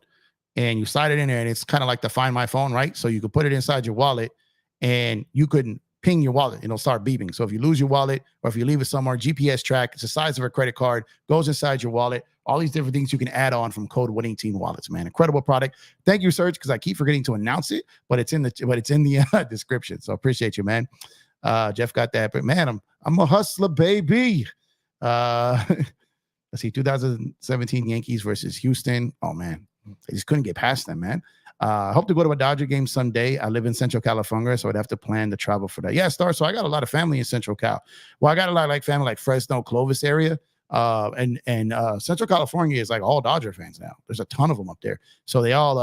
Speaker 1: And you slide it in there, and it's kind of like the Find My Phone, right? So you could put it inside your wallet, and you could ping your wallet, and it'll start beeping. So if you lose your wallet, or if you leave it somewhere, GPS track, it's the size of a credit card, goes inside your wallet. All these different things you can add on from Code 118 Wallets, man. Incredible product. Thank you, Serge, because I keep forgetting to announce it, but it's in the description. So appreciate you, man. Jeff got that, but man, I'm a hustler, baby. Let's see, 2017 Yankees versus Houston. Oh man. I just couldn't get past them, man. I hope to go to a Dodger game someday. I live in Central California, so I'd have to plan to travel for that. Yeah, so I got a lot of family in Central Cal. Well, I got a lot of like family like Fresno, Clovis area. And Central California is like all Dodger fans now. There's a ton of them up there. So they all,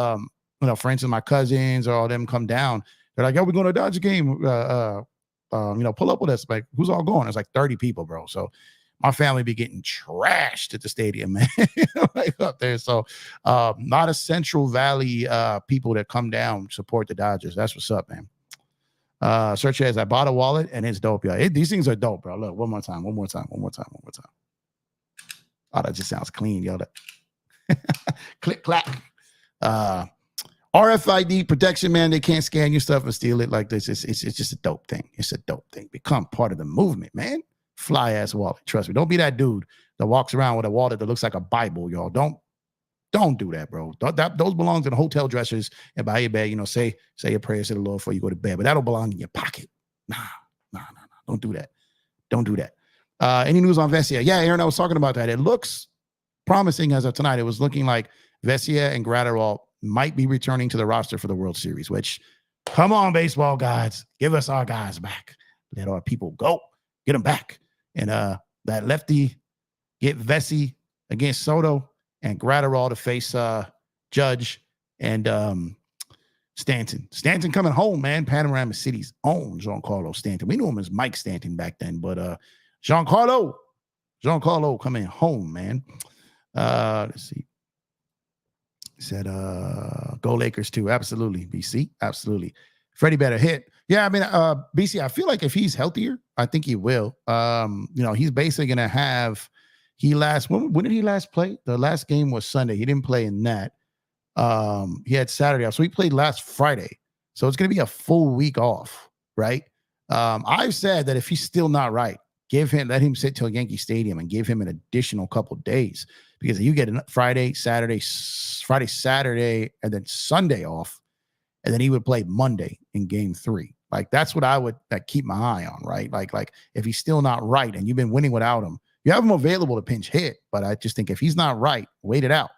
Speaker 1: for instance, my cousins or all them come down. They're like, "Yo, we're going to a Dodger game. Pull up with us." Like, who's all going? It's like 30 people, bro. So my family be getting trashed at the stadium, man. Like up there. So not a Central Valley people that come down support the Dodgers. That's what's up, man. Search as I bought a wallet and it's dope, y'all. These things are dope, bro. Look, one more time. Oh, that just sounds clean, yo. Click clack. RFID protection, man. They can't scan your stuff and steal it like this. It's just a dope thing. It's a dope thing. Become part of the movement, man. Fly ass wallet. Trust me. Don't be that dude that walks around with a wallet that looks like a Bible, y'all. Don't do that, bro. Those belong to the hotel dressers and by your bed, say your prayers to the Lord before you go to bed. But that'll belong in your pocket. Nah. Don't do that. Don't do that. Any news on Vesia? Yeah, Aaron, I was talking about that. It looks promising as of tonight. It was looking like Vesia and Gratterall might be returning to the roster for the World Series, which, come on, baseball gods, give us our guys back. Let our people go. Get them back. And that lefty get Vesey against Soto and Gratterall to face Judge and Stanton. Stanton coming home, man. Panorama City's own Giancarlo Stanton. We knew him as Mike Stanton back then, but Giancarlo coming home, man. Let's see. He said, go Lakers too. Absolutely. BC. Absolutely. Freddie better hit. Yeah, I mean, BC, I feel like if he's healthier, I think he will. He's basically going to have, when did he last play? The last game was Sunday. He didn't play in that. He had Saturday off. So he played last Friday. So it's going to be a full week off, right? I've said that if he's still not right, let him sit till Yankee Stadium and give him an additional couple days, because you get Friday, Saturday, and then Sunday off, and then he would play Monday in game 3. Like, that's what I would keep my eye on, right? Like if he's still not right and you've been winning without him, you have him available to pinch hit. But I just think if he's not right, wait it out.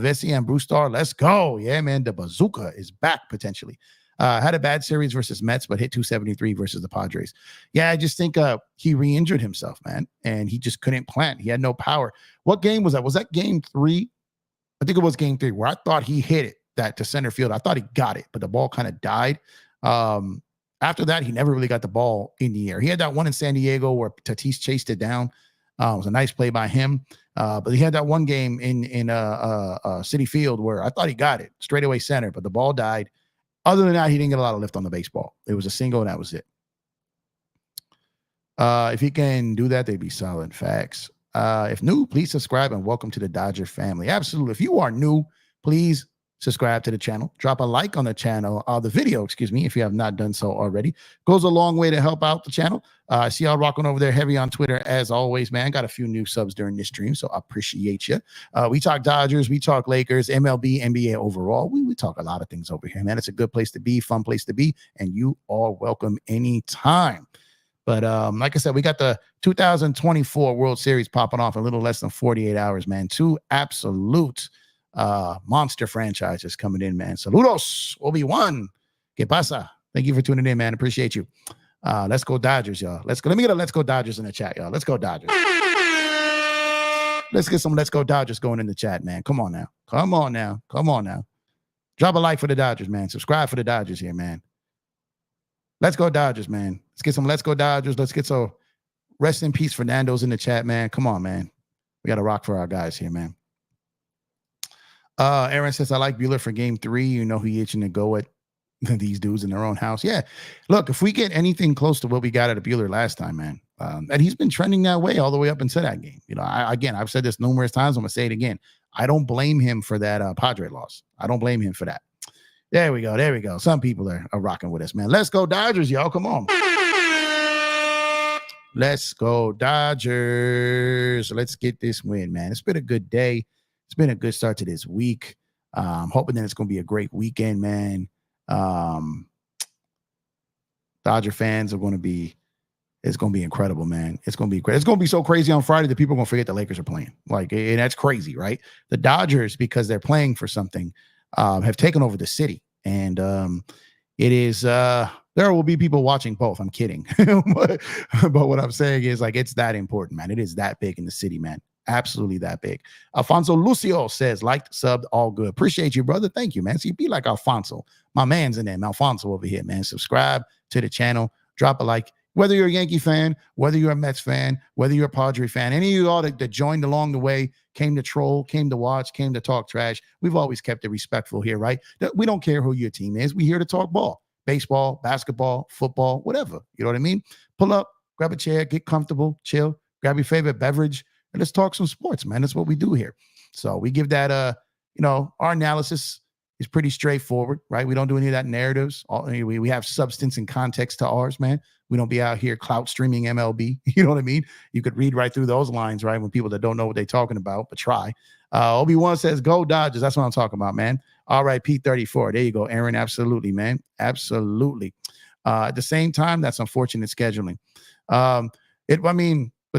Speaker 1: Vesey and Brewstar, let's go. Yeah, man, the bazooka is back potentially. Had a bad series versus Mets, but hit 273 versus the Padres. Yeah, I just think he re-injured himself, man, and he just couldn't plant. He had no power. What game was that? Was that game 3? I think it was game 3 where I thought he hit it to center field. I thought he got it, but the ball kind of died. After that, he never really got the ball in the air. He had that one in San Diego where Tatis chased it down. It was a nice play by him. But he had that one game in Citi Field where I thought he got it straightaway center, but the ball died. Other than that, he didn't get a lot of lift on the baseball. It was a single, and that was it. If he can do that, they'd be solid. Facts. If new, please subscribe and welcome to the Dodger family. Absolutely. If you are new, please subscribe to the channel. Drop a like on the channel, the video, excuse me, if you have not done so already. Goes a long way to help out the channel. I see y'all rocking over there heavy on Twitter as always, man. Got a few new subs during this stream, so I appreciate you. We talk Dodgers, we talk Lakers, MLB, NBA overall. We talk a lot of things over here, man. It's a good place to be, fun place to be, and you are welcome anytime. But like I said, we got the 2024 World Series popping off in a little less than 48 hours, man. 2 absolute monster franchises coming in, man. Saludos, Obi-Wan. ¿Qué pasa? Thank you for tuning in, man. Appreciate you. Let's go Dodgers, y'all. Let's go. Let me get a Let's Go Dodgers in the chat, y'all. Let's go Dodgers. Let's get some Let's Go Dodgers going in the chat, man. Come on now. Come on now. Come on now. Drop a like for the Dodgers, man. Subscribe for the Dodgers here, man. Let's go Dodgers, man. Let's get some Let's Go Dodgers. Let's get some rest in peace Fernando's in the chat, man. Come on, man. We got to rock for our guys here, man. Aaron says, I like Bueller for game 3. You know he itching to go at these dudes in their own house. Yeah. Look, if we get anything close to what we got at a Bueller last time, man, and he's been trending that way all the way up into that game. You know, I've said this numerous times. I'm going to say it again. I don't blame him for that Padre loss. I don't blame him for that. There we go. There we go. Some people are rocking with us, man. Let's go Dodgers, y'all. Come on. Let's go Dodgers. Let's get this win, man. It's been a good day. It's been a good start to this week. I'm hoping that it's going to be a great weekend, man. Dodger fans are going to be, it's going to be incredible, man. It's going to be great. It's going to be so crazy on Friday that people are going to forget the Lakers are playing. Like, and that's crazy, right? The Dodgers, because they're playing for something, have taken over the city. And it is, there will be people watching both. I'm kidding. but what I'm saying is, like, it's that important, man. It is that big in the city, man. Absolutely that big. Alfonso Lucio says, liked, subbed, all good. Appreciate you, brother. Thank you, man. So you be like Alfonso. My man's in there, Alfonso over here, man. Subscribe to the channel. Drop a like. Whether you're a Yankee fan, whether you're a Mets fan, whether you're a Padre fan, any of you all that joined along the way, came to troll, came to watch, came to talk trash, we've always kept it respectful here, right? We don't care who your team is. We're here to talk ball, baseball, basketball, football, whatever. You know what I mean? Pull up, grab a chair, get comfortable, chill, grab your favorite beverage, and let's talk some sports, man. That's what we do here. So we give that, our analysis is pretty straightforward, right? We don't do any of that narratives. We have substance and context to ours, man. We don't be out here clout streaming MLB. You know what I mean? You could read right through those lines, right? When people that don't know what they're talking about, but try. Obi-Wan says, go Dodgers. That's what I'm talking about, man. All right, P34. There you go, Aaron. Absolutely, man. Absolutely. At the same time, that's unfortunate scheduling. The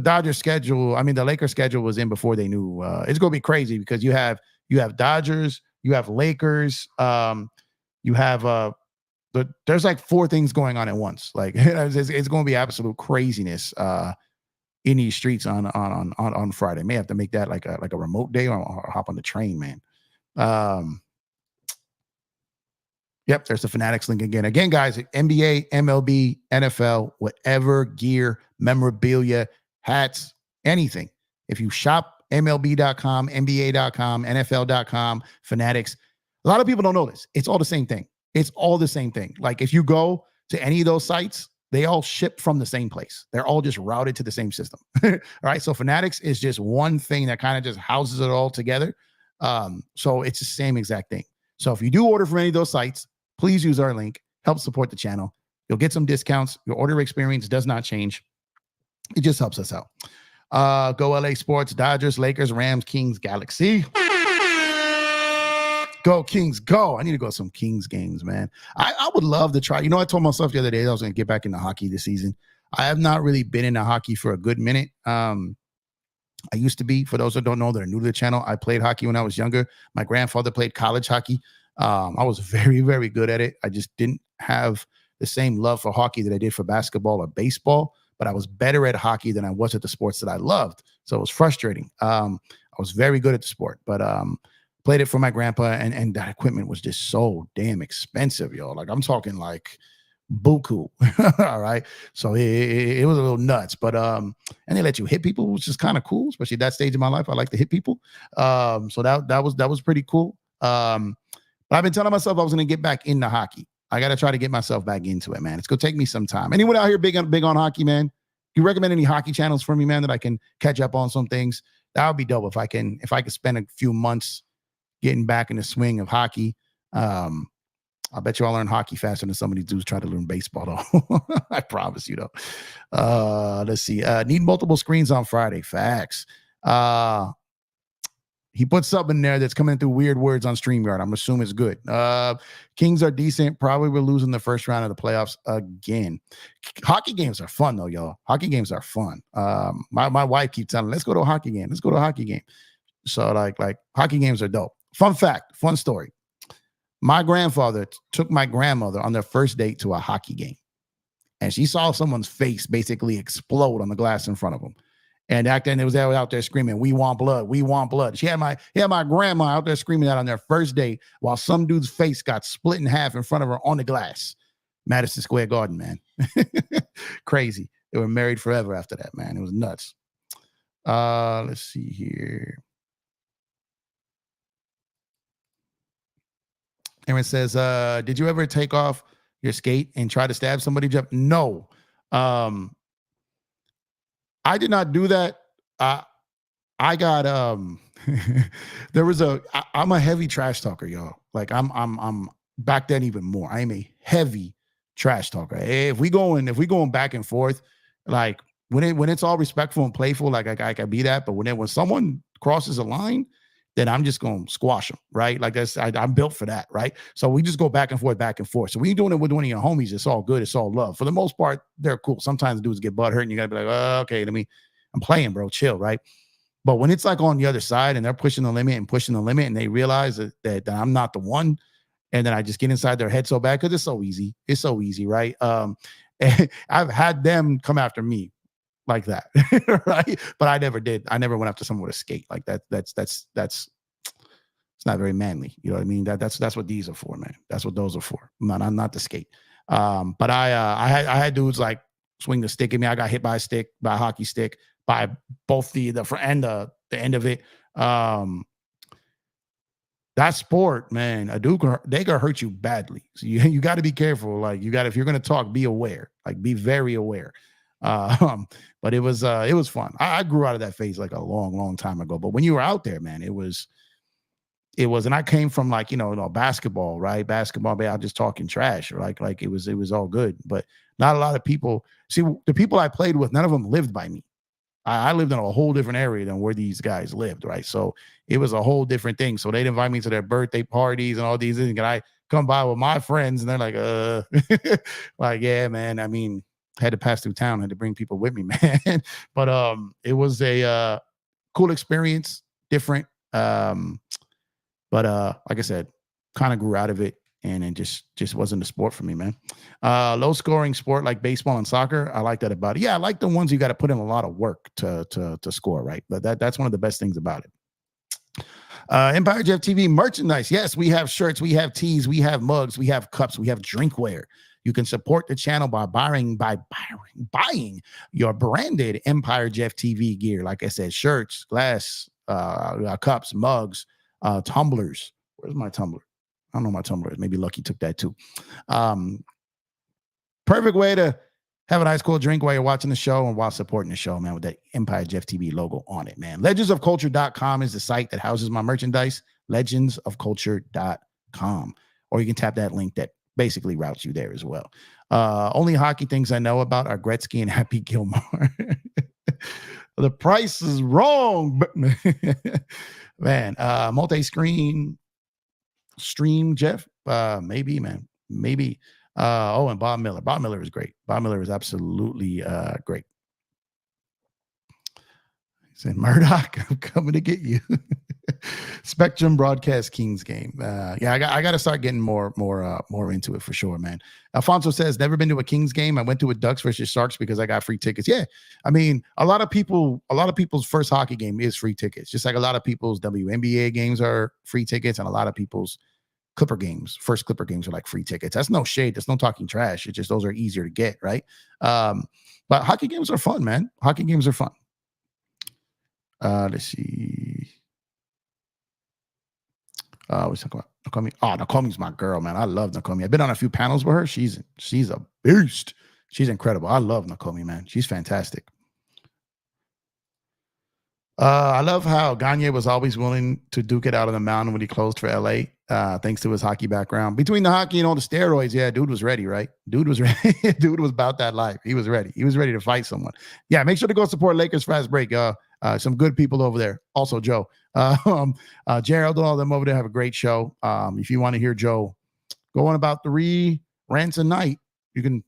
Speaker 1: Dodgers schedule, the Lakers schedule was in before they knew. It's going to be crazy because you have Dodgers, you have Lakers, you have there's like 4 things going on at once. Like it's going to be absolute craziness in these streets on Friday. May have to make that like a remote day or hop on the train, man. Yep, there's the Fanatics link again. Again, guys, NBA, MLB, NFL, whatever gear, memorabilia, hats, anything. If you shop MLB.com, NBA.com, NFL.com, Fanatics, a lot of people don't know this. It's all the same thing. It's all the same thing. Like if you go to any of those sites, they all ship from the same place. They're all just routed to the same system. All right. So Fanatics is just one thing that kind of just houses it all together. So it's the same exact thing. So if you do order from any of those sites, please use our link. Help support the channel. You'll get some discounts. Your order experience does not change. It just helps us out. Go LA Sports, Dodgers, Lakers, Rams, Kings, Galaxy. Go Kings, go. I need to go to some Kings games, man. I would love to try. I told myself the other day I was going to get back into hockey this season. I have not really been into hockey for a good minute. I used to be. For those that don't know that are new to the channel, I played hockey when I was younger. My grandfather played college hockey. I was very, very good at it. I just didn't have the same love for hockey that I did for basketball or baseball, but I was better at hockey than I was at the sports that I loved. So it was frustrating. I was very good at the sport, but played it for my grandpa, and that equipment was just so damn expensive, y'all. Like I'm talking like buku. All right. So it was a little nuts, but and they let you hit people, which is kind of cool, especially at that stage of my life. I like to hit people. So that was pretty cool. But I've been telling myself I was going to get back into hockey. I got to try to get myself back into it, man. It's going to take me some time. Anyone out here big on hockey, man? You recommend any hockey channels for me, man, that I can catch up on some things? That would be dope if I could spend a few months getting back in the swing of hockey. I bet you I'll learn hockey faster than some of these dudes try to learn baseball, though. I promise you, though. Let's see. Need multiple screens on Friday. Facts. He put something in there that's coming through weird words on StreamYard. I'm assuming it's good. Kings are decent. Probably we're losing the first round of the playoffs again. Hockey games are fun, though, y'all. Hockey games are fun. My wife keeps telling me, let's go to a hockey game. Let's go to a hockey game. So like hockey games are dope. Fun fact, fun story. My grandfather took my grandmother on their first date to a hockey game. And she saw someone's face basically explode on the glass in front of them. And back then, it was out there screaming, "We want blood! We want blood!" He had my grandma out there screaming that on their first date, while some dude's face got split in half in front of her on the glass. Madison Square Garden, man, crazy. They were married forever after that, man. It was nuts. Let's see here. Aaron says, "Did you ever take off your skate and try to stab somebody, Jeff?" No. I did not do that. I got there was I'm a heavy trash talker, y'all. Like I'm back then even more. I am a heavy trash talker. If we going back and forth, like when it's all respectful and playful, like I can be that. But when someone crosses a line, then I'm just gonna squash them, right? Like I'm built for that, right? So we just go back and forth, back and forth. So when you're doing it with one of your homies, it's all good, it's all love. For the most part, they're cool. Sometimes dudes get butt hurt, and you gotta be like, oh, okay, I'm playing, bro, chill, right? But when it's like on the other side and they're pushing the limit, and they realize that I'm not the one, and then I just get inside their head so bad because it's so easy, right? And I've had them come after me like that, right? But I never did. I never went after someone with a skate like that. That's it's not very manly. You know what I mean? That's what these are for, man. That's what those are for. I'm not the skate. But I had dudes like swing the stick at me. I got hit by a hockey stick, by both the front and the end of it. That sport, man, they can hurt you badly. So you got to be careful. Like if you're gonna talk, be aware. Like be very aware. But it was fun. I grew out of that phase like a long time ago. But when you were out there, man, it was and I came from like, basketball, right? Basketball, man, I'm just talking trash. Like it was all good, but not a lot of people. See, the people I played with, none of them lived by me. I lived in a whole different area than where these guys lived, right? So it was a whole different thing. So they'd invite me to their birthday parties and all these things. And I come by with my friends and they're like, like, yeah, man. I mean, had to pass through town, had to bring people with me, man. But it was a cool experience, different. But like I said, kind of grew out of it, and it just wasn't a sport for me, man. Low scoring sport like baseball and soccer, I like that about it. Yeah, I like the ones you got to put in a lot of work to score, right? But that's one of the best things about it. EmpireJeffTV merchandise. Yes, we have shirts, we have tees, we have mugs, we have cups, we have drinkware. You can support the channel by buying your branded EmpireJeffTV gear. Like I said, shirts, glass, cups, mugs, tumblers. Where's my tumbler? I don't know my tumbler. Maybe Lucky took that too. Perfect way to have a nice cool drink while you're watching the show and while supporting the show, man, with that EmpireJeffTV logo on it, man. Legendsofculture.com is the site that houses my merchandise. Legendsofculture.com. Or you can tap that link that basically routes you there as well. Only hockey things I know about are Gretzky and Happy Gilmore. The price is wrong, man. Multi-screen stream, Jeff. Maybe, man. Maybe. And Bob Miller. Bob Miller is great. Bob Miller is absolutely great. He said, Murdoch, I'm coming to get you. Spectrum Broadcast Kings game. Yeah, I got to start getting more into it for sure, man. Alfonso says, never been to a Kings game. I went to a Ducks versus Sharks because I got free tickets. Yeah, I mean, a lot of people's first hockey game is free tickets. Just like a lot of people's WNBA games are free tickets, and a lot of people's first Clipper games are like free tickets. That's no shade. That's no talking trash. It's just those are easier to get, right? But hockey games are fun, man. Hockey games are fun. Let's see. What's talking about Nakomi? Oh, Nakomi's my girl, man. I love Nakomi. I've been on a few panels with her. She's a beast. She's incredible. I love Nakomi, man. She's fantastic. I love how Gagne was always willing to duke it out on the mountain when he closed for LA, thanks to his hockey background. Between the hockey and all the steroids, yeah, dude was ready, right? Dude was ready. Dude was about that life. He was ready. He was ready to fight someone. Yeah, make sure to go support Lakers Fast Break. Some good people over there. Also, Joe, Gerald, and all of them over there have a great show. If you want to hear Joe go on about 3 rants a night, you can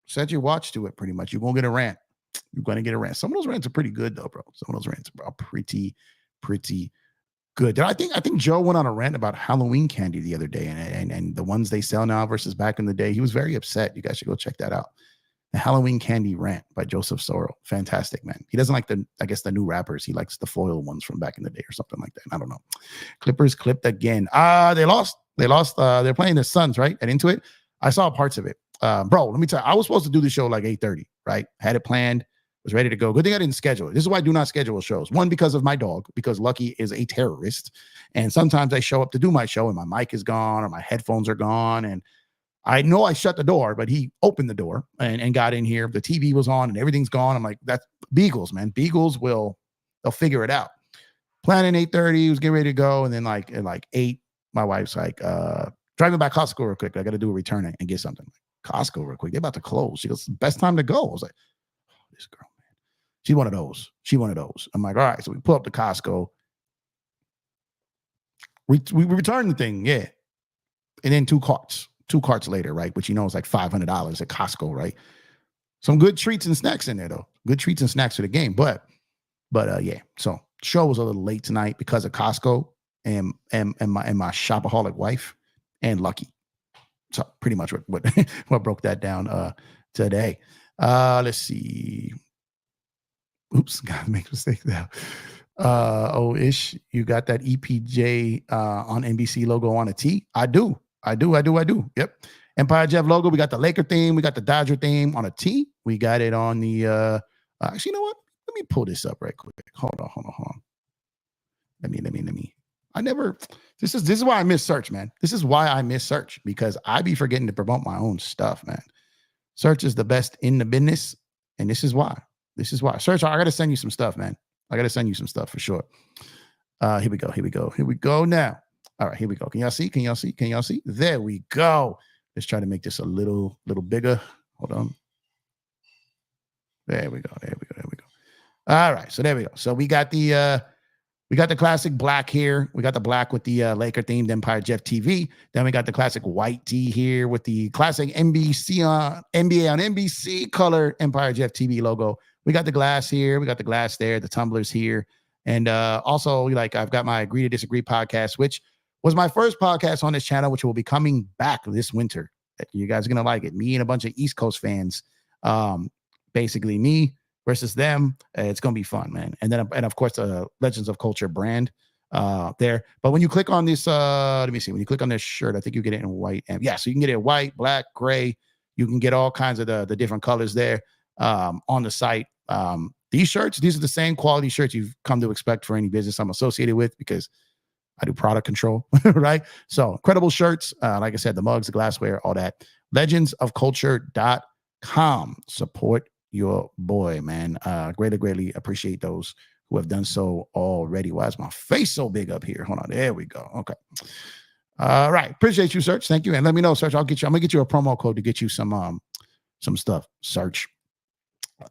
Speaker 1: set your watch to it pretty much. You won't get a rant. You're going to get a rant. Some of those rants are pretty good, though, bro. Some of those rants are pretty good. I think Joe went on a rant about Halloween candy the other day and the ones they sell now versus back in the day. He was very upset. You guys should go check that out. The Halloween candy rant by Joseph Sorrell. Fantastic, man. He doesn't like the new rappers. He likes the foil ones from back in the day or something like that. I don't know. Clippers clipped again. They lost. They're playing the Suns, right? And into it. I saw parts of it. Bro, let me tell you, I was supposed to do the show like 8:30, right? Had it planned, was ready to go. Good thing I didn't schedule it. This is why I do not schedule shows. One, because of my dog, because Lucky is a terrorist. And sometimes I show up to do my show and my mic is gone or my headphones are gone. And I know I shut the door, but he opened the door and got in here. The TV was on and everything's gone. I'm like, that's Beagles, man. Beagles they'll figure it out. Planning 8:30, was getting ready to go. And then at 8, my wife's like, driving by Costco real quick. I got to do a return and get something. Costco real quick. They're about to close. She goes, best time to go. I was like, oh, this girl, man. She's one of those. I'm like, all right. So we pull up to Costco. We return the thing. Yeah. And then 2 carts later, right? Which is like $500 at Costco, right? Some good treats and snacks in there though. Good treats and snacks for the game. But yeah. So show was a little late tonight because of Costco and my shopaholic wife and Lucky. So pretty much what broke that down today. Let's see. Oops, gotta make a mistake now. Ish, you got that EPJ on NBC logo on a tee? I do. Yep. Empire Jeff logo. We got the Laker theme. We got the Dodger theme on a tee. We got it on the actually, you know what? Let me pull this up right quick. Hold on. Let me. This is why I miss search, man. This is why I miss search, because I be forgetting to promote my own stuff, man. Search is the best in the business, and this is why. Search, I gotta send you some stuff, man. I gotta send you some stuff for sure. Here we go now. All right, here we go. Can y'all see? Can y'all see? Can y'all see? There we go. Let's try to make this a little bigger. Hold on. There we go. There we go. There we go. All right. So there we go. So we got the classic black here. We got the black with the Laker themed EmpireJeffTV. Then we got the classic white tee here with the classic NBA on NBC color EmpireJeffTV logo. We got the glass here. We got the glass there. The tumblers here. And also, like, I've got my Agree to Disagree podcast, which was my first podcast on this channel, which will be coming back this winter. You guys are going to like it. Me and a bunch of East Coast fans. Basically me versus them. It's going to be fun, man. And then, and of course, the Legends of Culture brand there. But when you click on this, let me see. When you click on this shirt, I think you get it in white. And yeah, so you can get it in white, black, gray. You can get all kinds of the different colors there on the site. These shirts, these are the same quality shirts you've come to expect for any business I'm associated with, because I do product control, right? So incredible shirts. Like I said, the mugs, the glassware, all that. legendsofculture.com. Support your boy, man. Greatly appreciate those who have done so already. Why is my face so big up here? Hold on. There we go. Okay. All right. Appreciate you, Search. Thank you. And let me know, Search. I'm gonna get you a promo code to get you some stuff. Search.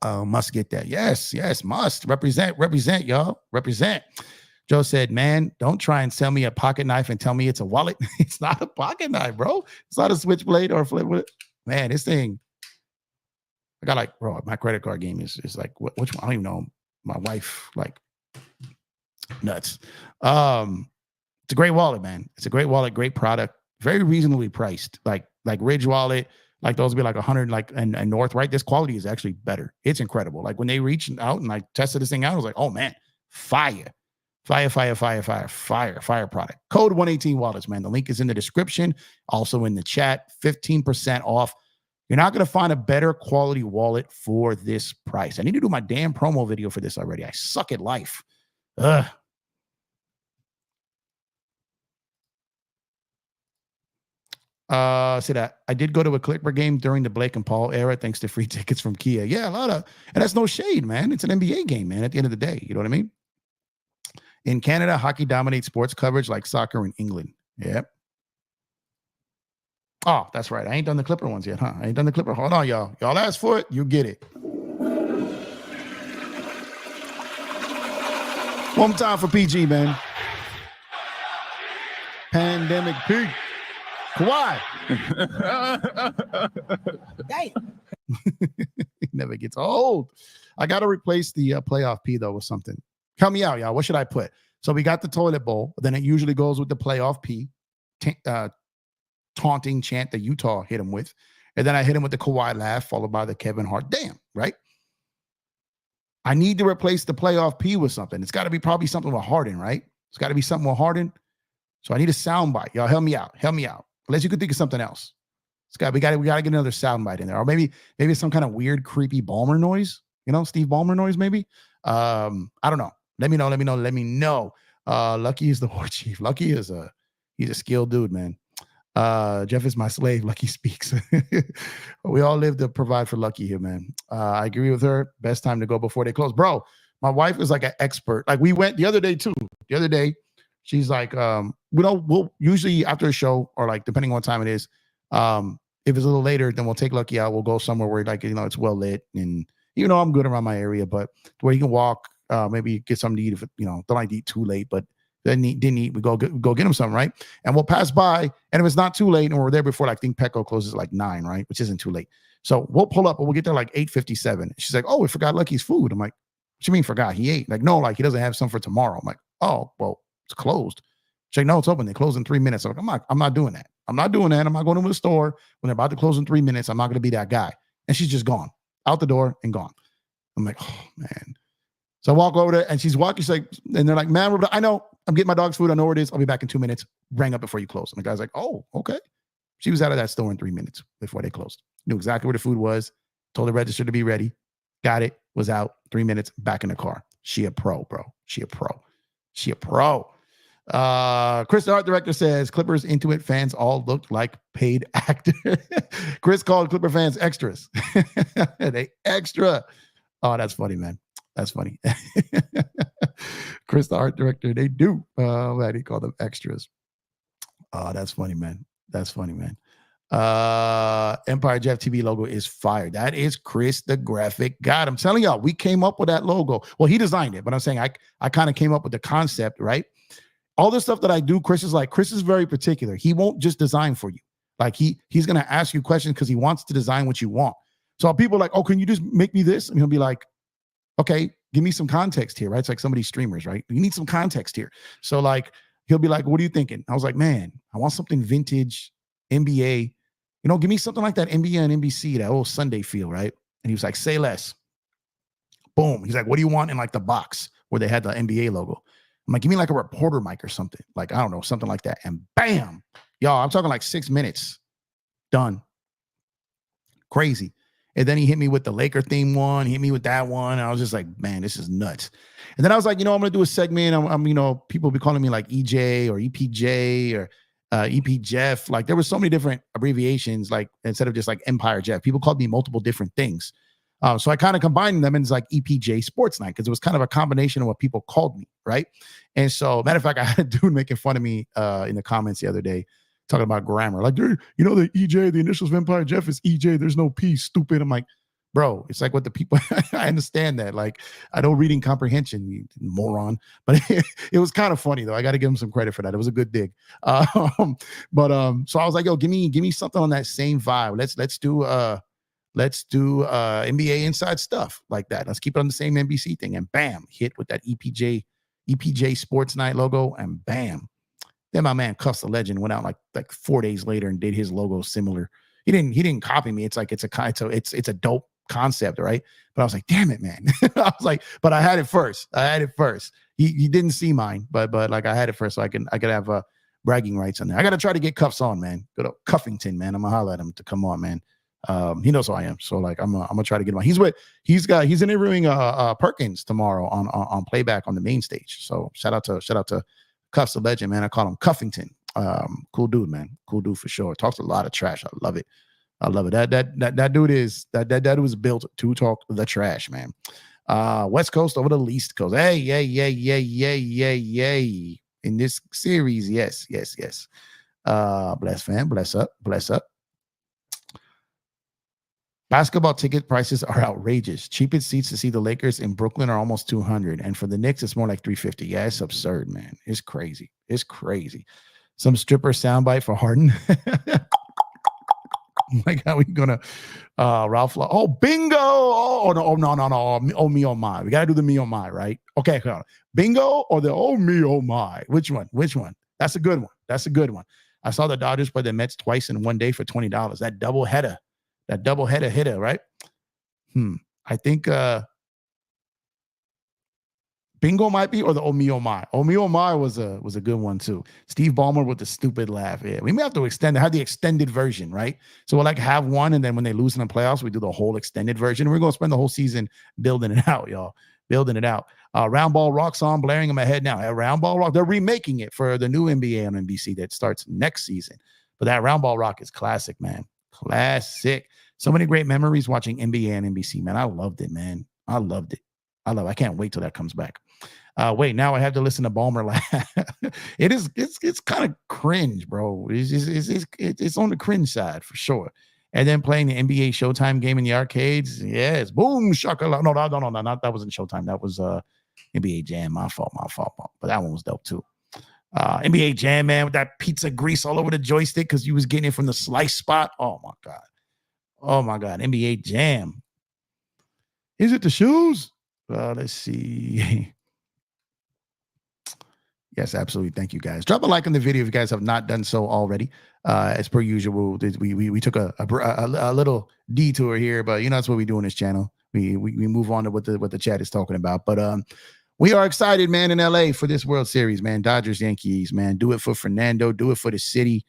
Speaker 1: Must get that. Yes, must. Represent, y'all. Represent. Joe said, man, don't try and sell me a pocket knife and tell me it's a wallet. It's not a pocket knife, bro. It's not a switchblade or a flip. Man, this thing, I got like, bro, my credit card game is like, which one? I don't even know. My wife, like, nuts. It's a great wallet, man. It's a great wallet, great product, very reasonably priced. Like Ridge Wallet, like those would be like 100, like, and North, right? This quality is actually better. It's incredible. Like when they reached out and I tested this thing out, I was like, oh man, fire product. Code118 Wallets, man. The link is in the description, also in the chat. 15% off. You're not going to find a better quality wallet for this price. I need to do my damn promo video for this already. I suck at life. Ugh. See that I did go to a Clipper game during the Blake and Paul era, thanks to free tickets from Kia. Yeah, and that's no shade, man. It's an NBA game, man, at the end of the day. You know what I mean? In Canada, hockey dominates sports coverage like soccer in England. Yep. Oh, that's right. I ain't done the Clipper ones yet, huh? I ain't done the Clipper. Hold on, y'all. Y'all ask for it, you get it. One time for PG, man. Pandemic P. Kawhi. It never gets old. I got to replace the playoff P, though, with something. Help me out, y'all. What should I put? So we got the toilet bowl. Then it usually goes with the playoff P. Taunting chant that Utah hit him with. And then I hit him with the Kawhi laugh, followed by the Kevin Hart damn, right? I need to replace the playoff P with something. It's got to be probably something with Harden, right? It's got to be something with Harden. So I need a soundbite. Y'all help me out. Unless you could think of something else. We got to get another soundbite in there. Or maybe some kind of weird, creepy Ballmer noise. You know, Steve Ballmer noise, maybe. I don't know. Let me know. Lucky is the war chief. Lucky is he's a skilled dude, man. Jeff is my slave. Lucky speaks. We all live to provide for Lucky here, man. I agree with her. Best time to go before they close. Bro, my wife is like an expert. Like we went the other day too. The other day, she's like, we'll usually after a show or like depending on what time it is, if it's a little later, then we'll take Lucky out. We'll go somewhere where like, it's well lit and I'm good around my area, but where you can walk, maybe get something to eat if don't like to eat too late, but didn't eat, we go get him something, right? And we'll pass by, and if it's not too late, and we're there before, like, I think Petco closes like 9, right? Which isn't too late. So we'll pull up, and we'll get there like 8:57. She's like, "Oh, we forgot Lucky's food." I'm like, "What you mean forgot? He ate?" Like, no, like he doesn't have some for tomorrow. I'm like, "Oh, well, it's closed." She's like, "No, it's open. They close in 3 minutes." I'm like, I'm not doing that. I'm not going to the store when they're about to close in 3 minutes. I'm not going to be that guy. And she's just gone out the door and gone. I'm like, oh man. So I walk over there, and she's walking. She's like, and they're like, "Man, I know. I'm getting my dog's food. I know where it is. I'll be back in 2 minutes. Rang up before you close." And the guy's like, "Oh, okay." She was out of that store in 3 minutes before they closed. Knew exactly where the food was. Told the register to be ready. Got it. Was out 3 minutes. Back in the car. She a pro, bro. She a pro. Chris, the art director, says Clippers Intuit fans all looked like paid actors. Chris called Clipper fans extras. They extra. Oh, that's funny, man. That's funny. Chris, the art director, they do. Man, he called them extras. Oh, that's funny, man. That's funny, man. Empire Jeff TV logo is fire. That is Chris, the graphic god. I'm telling y'all, we came up with that logo. Well, he designed it, but I'm saying I kind of came up with the concept, right? All the stuff that I do, Chris is very particular. He won't just design for you. Like he's gonna ask you questions because he wants to design what you want. So people are like, oh, can you just make me this? And he'll be like, okay, give me some context here, right? It's like some of these streamers, right? You need some context here. So like he'll be like, what are you thinking? I was like, man, I want something vintage, NBA. You know, give me something like that NBA and NBC, that old Sunday feel, right? And he was like, say less. Boom. He's like, what do you want in like the box where they had the NBA logo? I'm like, give me like a reporter mic or something. Like, I don't know, something like that. And bam, y'all, I'm talking like 6 minutes. Done. Crazy. And then he hit me with the Laker theme one, hit me with that one. And I was just like, man, this is nuts. And then I was like, you know, I'm going to do a segment. I'm you know, people be calling me like EJ or EPJ or EPJeff. Like there were so many different abbreviations, like instead of just like Empire Jeff, people called me multiple different things. So I kind of combined them and it's like EPJ Sports Night because it was kind of a combination of what people called me, right? And so, matter of fact, I had a dude making fun of me in the comments the other day, talking about grammar. Like, you know, the EJ, the initials of Empire Jeff is EJ. There's no P, stupid. I'm like, bro, it's like what the people, I understand that. Like, I know reading comprehension, you moron. But it was kind of funny, though. I got to give him some credit for that. It was a good dig. So I was like, yo, give me something on that same vibe. Let's do NBA inside stuff like that. Let's keep it on the same NBC thing. And bam, hit with that EPJ Sports Night logo, and bam. Then my man Cuffs the Legend went out like 4 days later and did his logo similar. He didn't copy me. It's like it's a dope concept, right? But I was like, damn it, man. I was like, but I had it first. He didn't see mine, but like I had it first, so I could have bragging rights on there. I got to try to get Cuffs on, man. Good old Cuffington, man. I'm gonna holler at him to come on, man. He knows who I am, so like I'm gonna try to get him on. He's interviewing Perkins tomorrow on playback on the main stage. So shout out to Cuffs the Legend, man. I call him Cuffington. Cool dude, man. Cool dude for sure. Talks a lot of trash. I love it. That dude was built to talk the trash, man. West Coast over the East Coast. Hey. In this series, yes. Bless fam. Bless up. Basketball ticket prices are outrageous. Cheapest seats to see the Lakers in Brooklyn are almost $200. And for the Knicks, it's more like $350. Yeah, it's absurd, man. It's crazy. Some stripper soundbite for Harden. Like, how we gonna Ralph? Oh, bingo! Oh no! Oh me, oh my! We gotta do the me, oh my, right? Okay, bingo or the oh me, oh my? Which one? That's a good one. I saw the Dodgers play the Mets twice in one day for $20. That double header hitter, right? I think bingo might be, or the oh me, oh my. Oh me, oh my was a good one too. Steve Ballmer with the stupid laugh. Yeah, we may have to have the extended version, right? So we'll like have one, and then when they lose in the playoffs, we do the whole extended version. We're gonna spend the whole season building it out, y'all. Round Ball Rock song blaring in my head now. Round Ball Rock, they're remaking it for the new NBA on NBC that starts next season. But that Round Ball Rock is classic, man. Classic. So many great memories watching NBA and NBC, man. I loved it, man. I can't wait till that comes back. Wait, now I have to listen to Ballmer laugh. It's kind of cringe, bro. It's on the cringe side for sure. And then playing the NBA Showtime game in the arcades. Yes. Boom, shaka. No, that wasn't Showtime. That was NBA Jam. My fault. But that one was dope too. NBA Jam, man, with that pizza grease all over the joystick because you was getting it from the slice spot. Oh my God. NBA Jam. Is it the shoes? Let's see. Yes, absolutely. Thank you, guys. Drop a like on the video if you guys have not done so already. As per usual, we took a little detour here, but you know that's what we do on this channel. We move on to what the chat is talking about. But we are excited, man, in LA for this World Series, man. Dodgers, Yankees, man. Do it for Fernando. Do it for the city.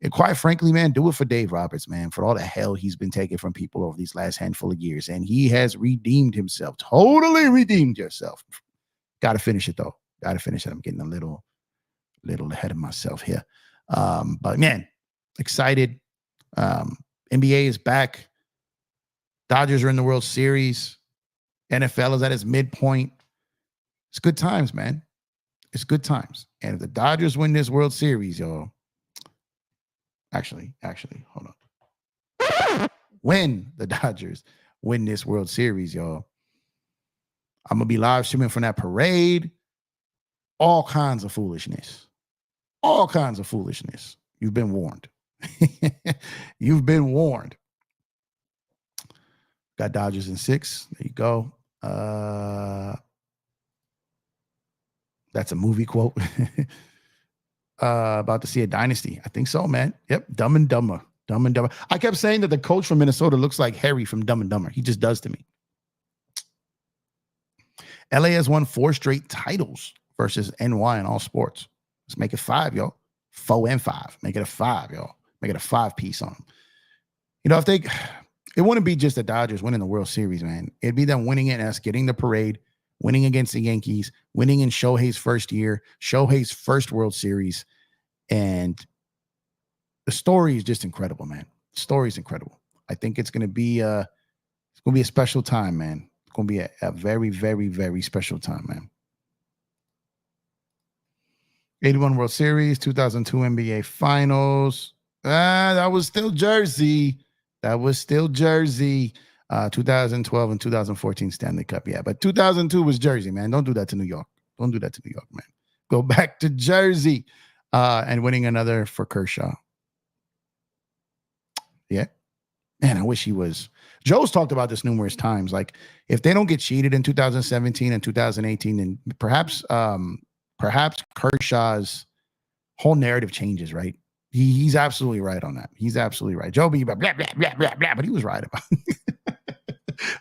Speaker 1: And quite frankly, man, do it for Dave Roberts, man, for all the hell he's been taking from people over these last handful of years. And he has redeemed himself. Totally redeemed yourself. Got to finish it, though. Got to finish it. I'm getting a little ahead of myself here. But, man, excited. NBA is back. Dodgers are in the World Series. NFL is at its midpoint. It's good times, man. It's good times. And if the Dodgers win this World Series, y'all, Actually, hold on. When the Dodgers win this World Series, y'all, I'm going to be live streaming from that parade. All kinds of foolishness. All kinds of foolishness. You've been warned. You've been warned. Got Dodgers in 6. There you go. That's a movie quote. About to see a dynasty. I think so, man. Yep. Dumb and Dumber. Dumb and Dumber. I kept saying that the coach from Minnesota looks like Harry from Dumb and Dumber. He just does to me. LA has won 4 straight titles versus NY in all sports. Let's make it 5, y'all. 4 and 5. Make it a 5, y'all. Make it a 5-piece on them. You know, if they, it wouldn't be just the Dodgers winning the World Series, man. It'd be them winning it and us getting the parade, winning against the Yankees, winning in Shohei's first year, Shohei's first World Series. And the story is just incredible, man. The story is incredible. I think it's going to be a special time, man. It's going to be a very, very, very special time, man. 81 World Series, 2002 NBA Finals. That was still Jersey. 2012 and 2014 Stanley Cup. Yeah, but 2002 was Jersey, man. Don't do that to New York. Don't do that to New York, man. Go back to Jersey. And winning another for Kershaw. Yeah. Man, I wish he was. Joe's talked about this numerous times. Like, if they don't get cheated in 2017 and 2018, then perhaps Kershaw's whole narrative changes, right? He's absolutely right on that. He's absolutely right. Joe be blah, blah, blah, blah, blah, but he was right about it.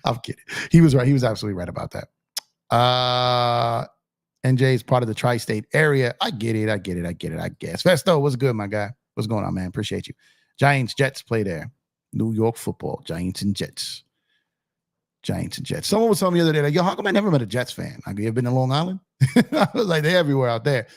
Speaker 1: I'm kidding. He was right. He was absolutely right about that. NJ is part of the tri-state area. I get it. I guess. Festo, what's good, my guy? What's going on, man? Appreciate you. Giants, Jets play there. New York football. Giants and Jets. Someone was telling me the other day, like, yo, how come I never met a Jets fan? Like, you ever been to Long Island? I was like, they're everywhere out there.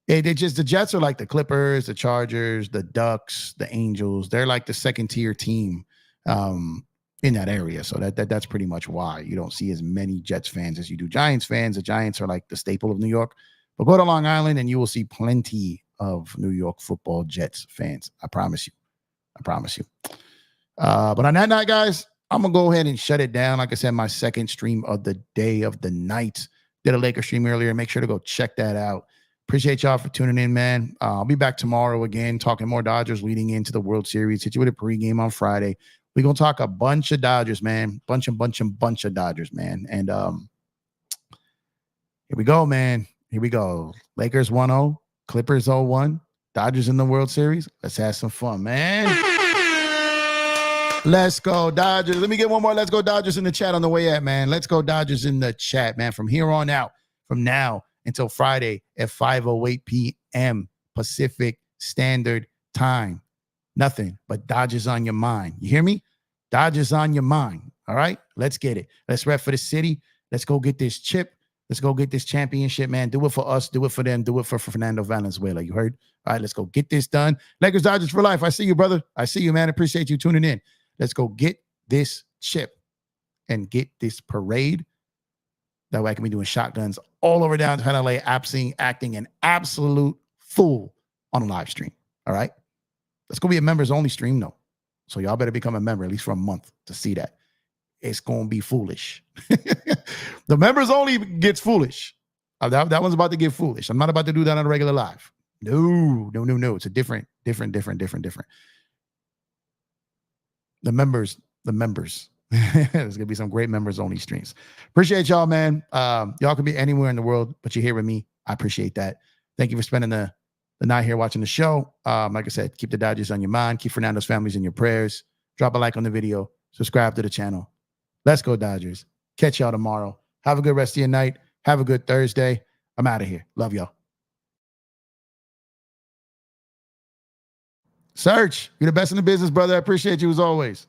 Speaker 1: They just, the Jets are like the Clippers, the Chargers, the Ducks, the Angels. They're like the second tier team in that area. So that's pretty much why you don't see as many Jets fans as you do Giants fans. The Giants are like the staple of New York. But go to Long Island and you will see plenty of New York football Jets fans. I promise you. But on that night, guys, I'm going to go ahead and shut it down. Like I said, my second stream of the day of the night. Did a Lakers stream earlier. Make sure to go check that out. Appreciate y'all for tuning in, man. I'll be back tomorrow again, talking more Dodgers leading into the World Series. Hit you with a pregame on Friday. We're going to talk a bunch of Dodgers, man. Bunch of Dodgers, man. And here we go, man. Here we go. Lakers 1-0, Clippers 0-1, Dodgers in the World Series. Let's have some fun, man. Let's go, Dodgers. Let me get one more. Let's go, Dodgers in the chat on the way out, man. Let's go, Dodgers in the chat, man. From here on out, from now until Friday at 5:08 p.m. Pacific Standard Time. Nothing but Dodgers on your mind. You hear me? Dodgers on your mind. All right? Let's get it. Let's rep for the city. Let's go get this chip. Let's go get this championship, man. Do it for us. Do it for them. Do it for Fernando Valenzuela. You heard? All right, let's go get this done. Lakers, Dodgers for life. I see you, brother. I see you, man. Appreciate you tuning in. Let's go get this chip and get this parade. That way I can be doing shotguns all over downtown LA, acting an absolute fool on a live stream. All right? Let's go be a members only stream, though. So y'all better become a member at least for a month to see that. It's going to be foolish. The members only gets foolish. That one's about to get foolish. I'm not about to do that on a regular live. No. It's a different. The members. There's going to be some great members only streams. Appreciate y'all, man. Y'all can be anywhere in the world, but you're here with me. I appreciate that. Thank you for spending the night here watching the show. Like I said, keep the Dodgers on your mind. Keep Fernando's families in your prayers. Drop a like on the video. Subscribe to the channel. Let's go, Dodgers. Catch y'all tomorrow. Have a good rest of your night. Have a good Thursday. I'm out of here. Love y'all. Search, you're the best in the business, brother. I appreciate you as always.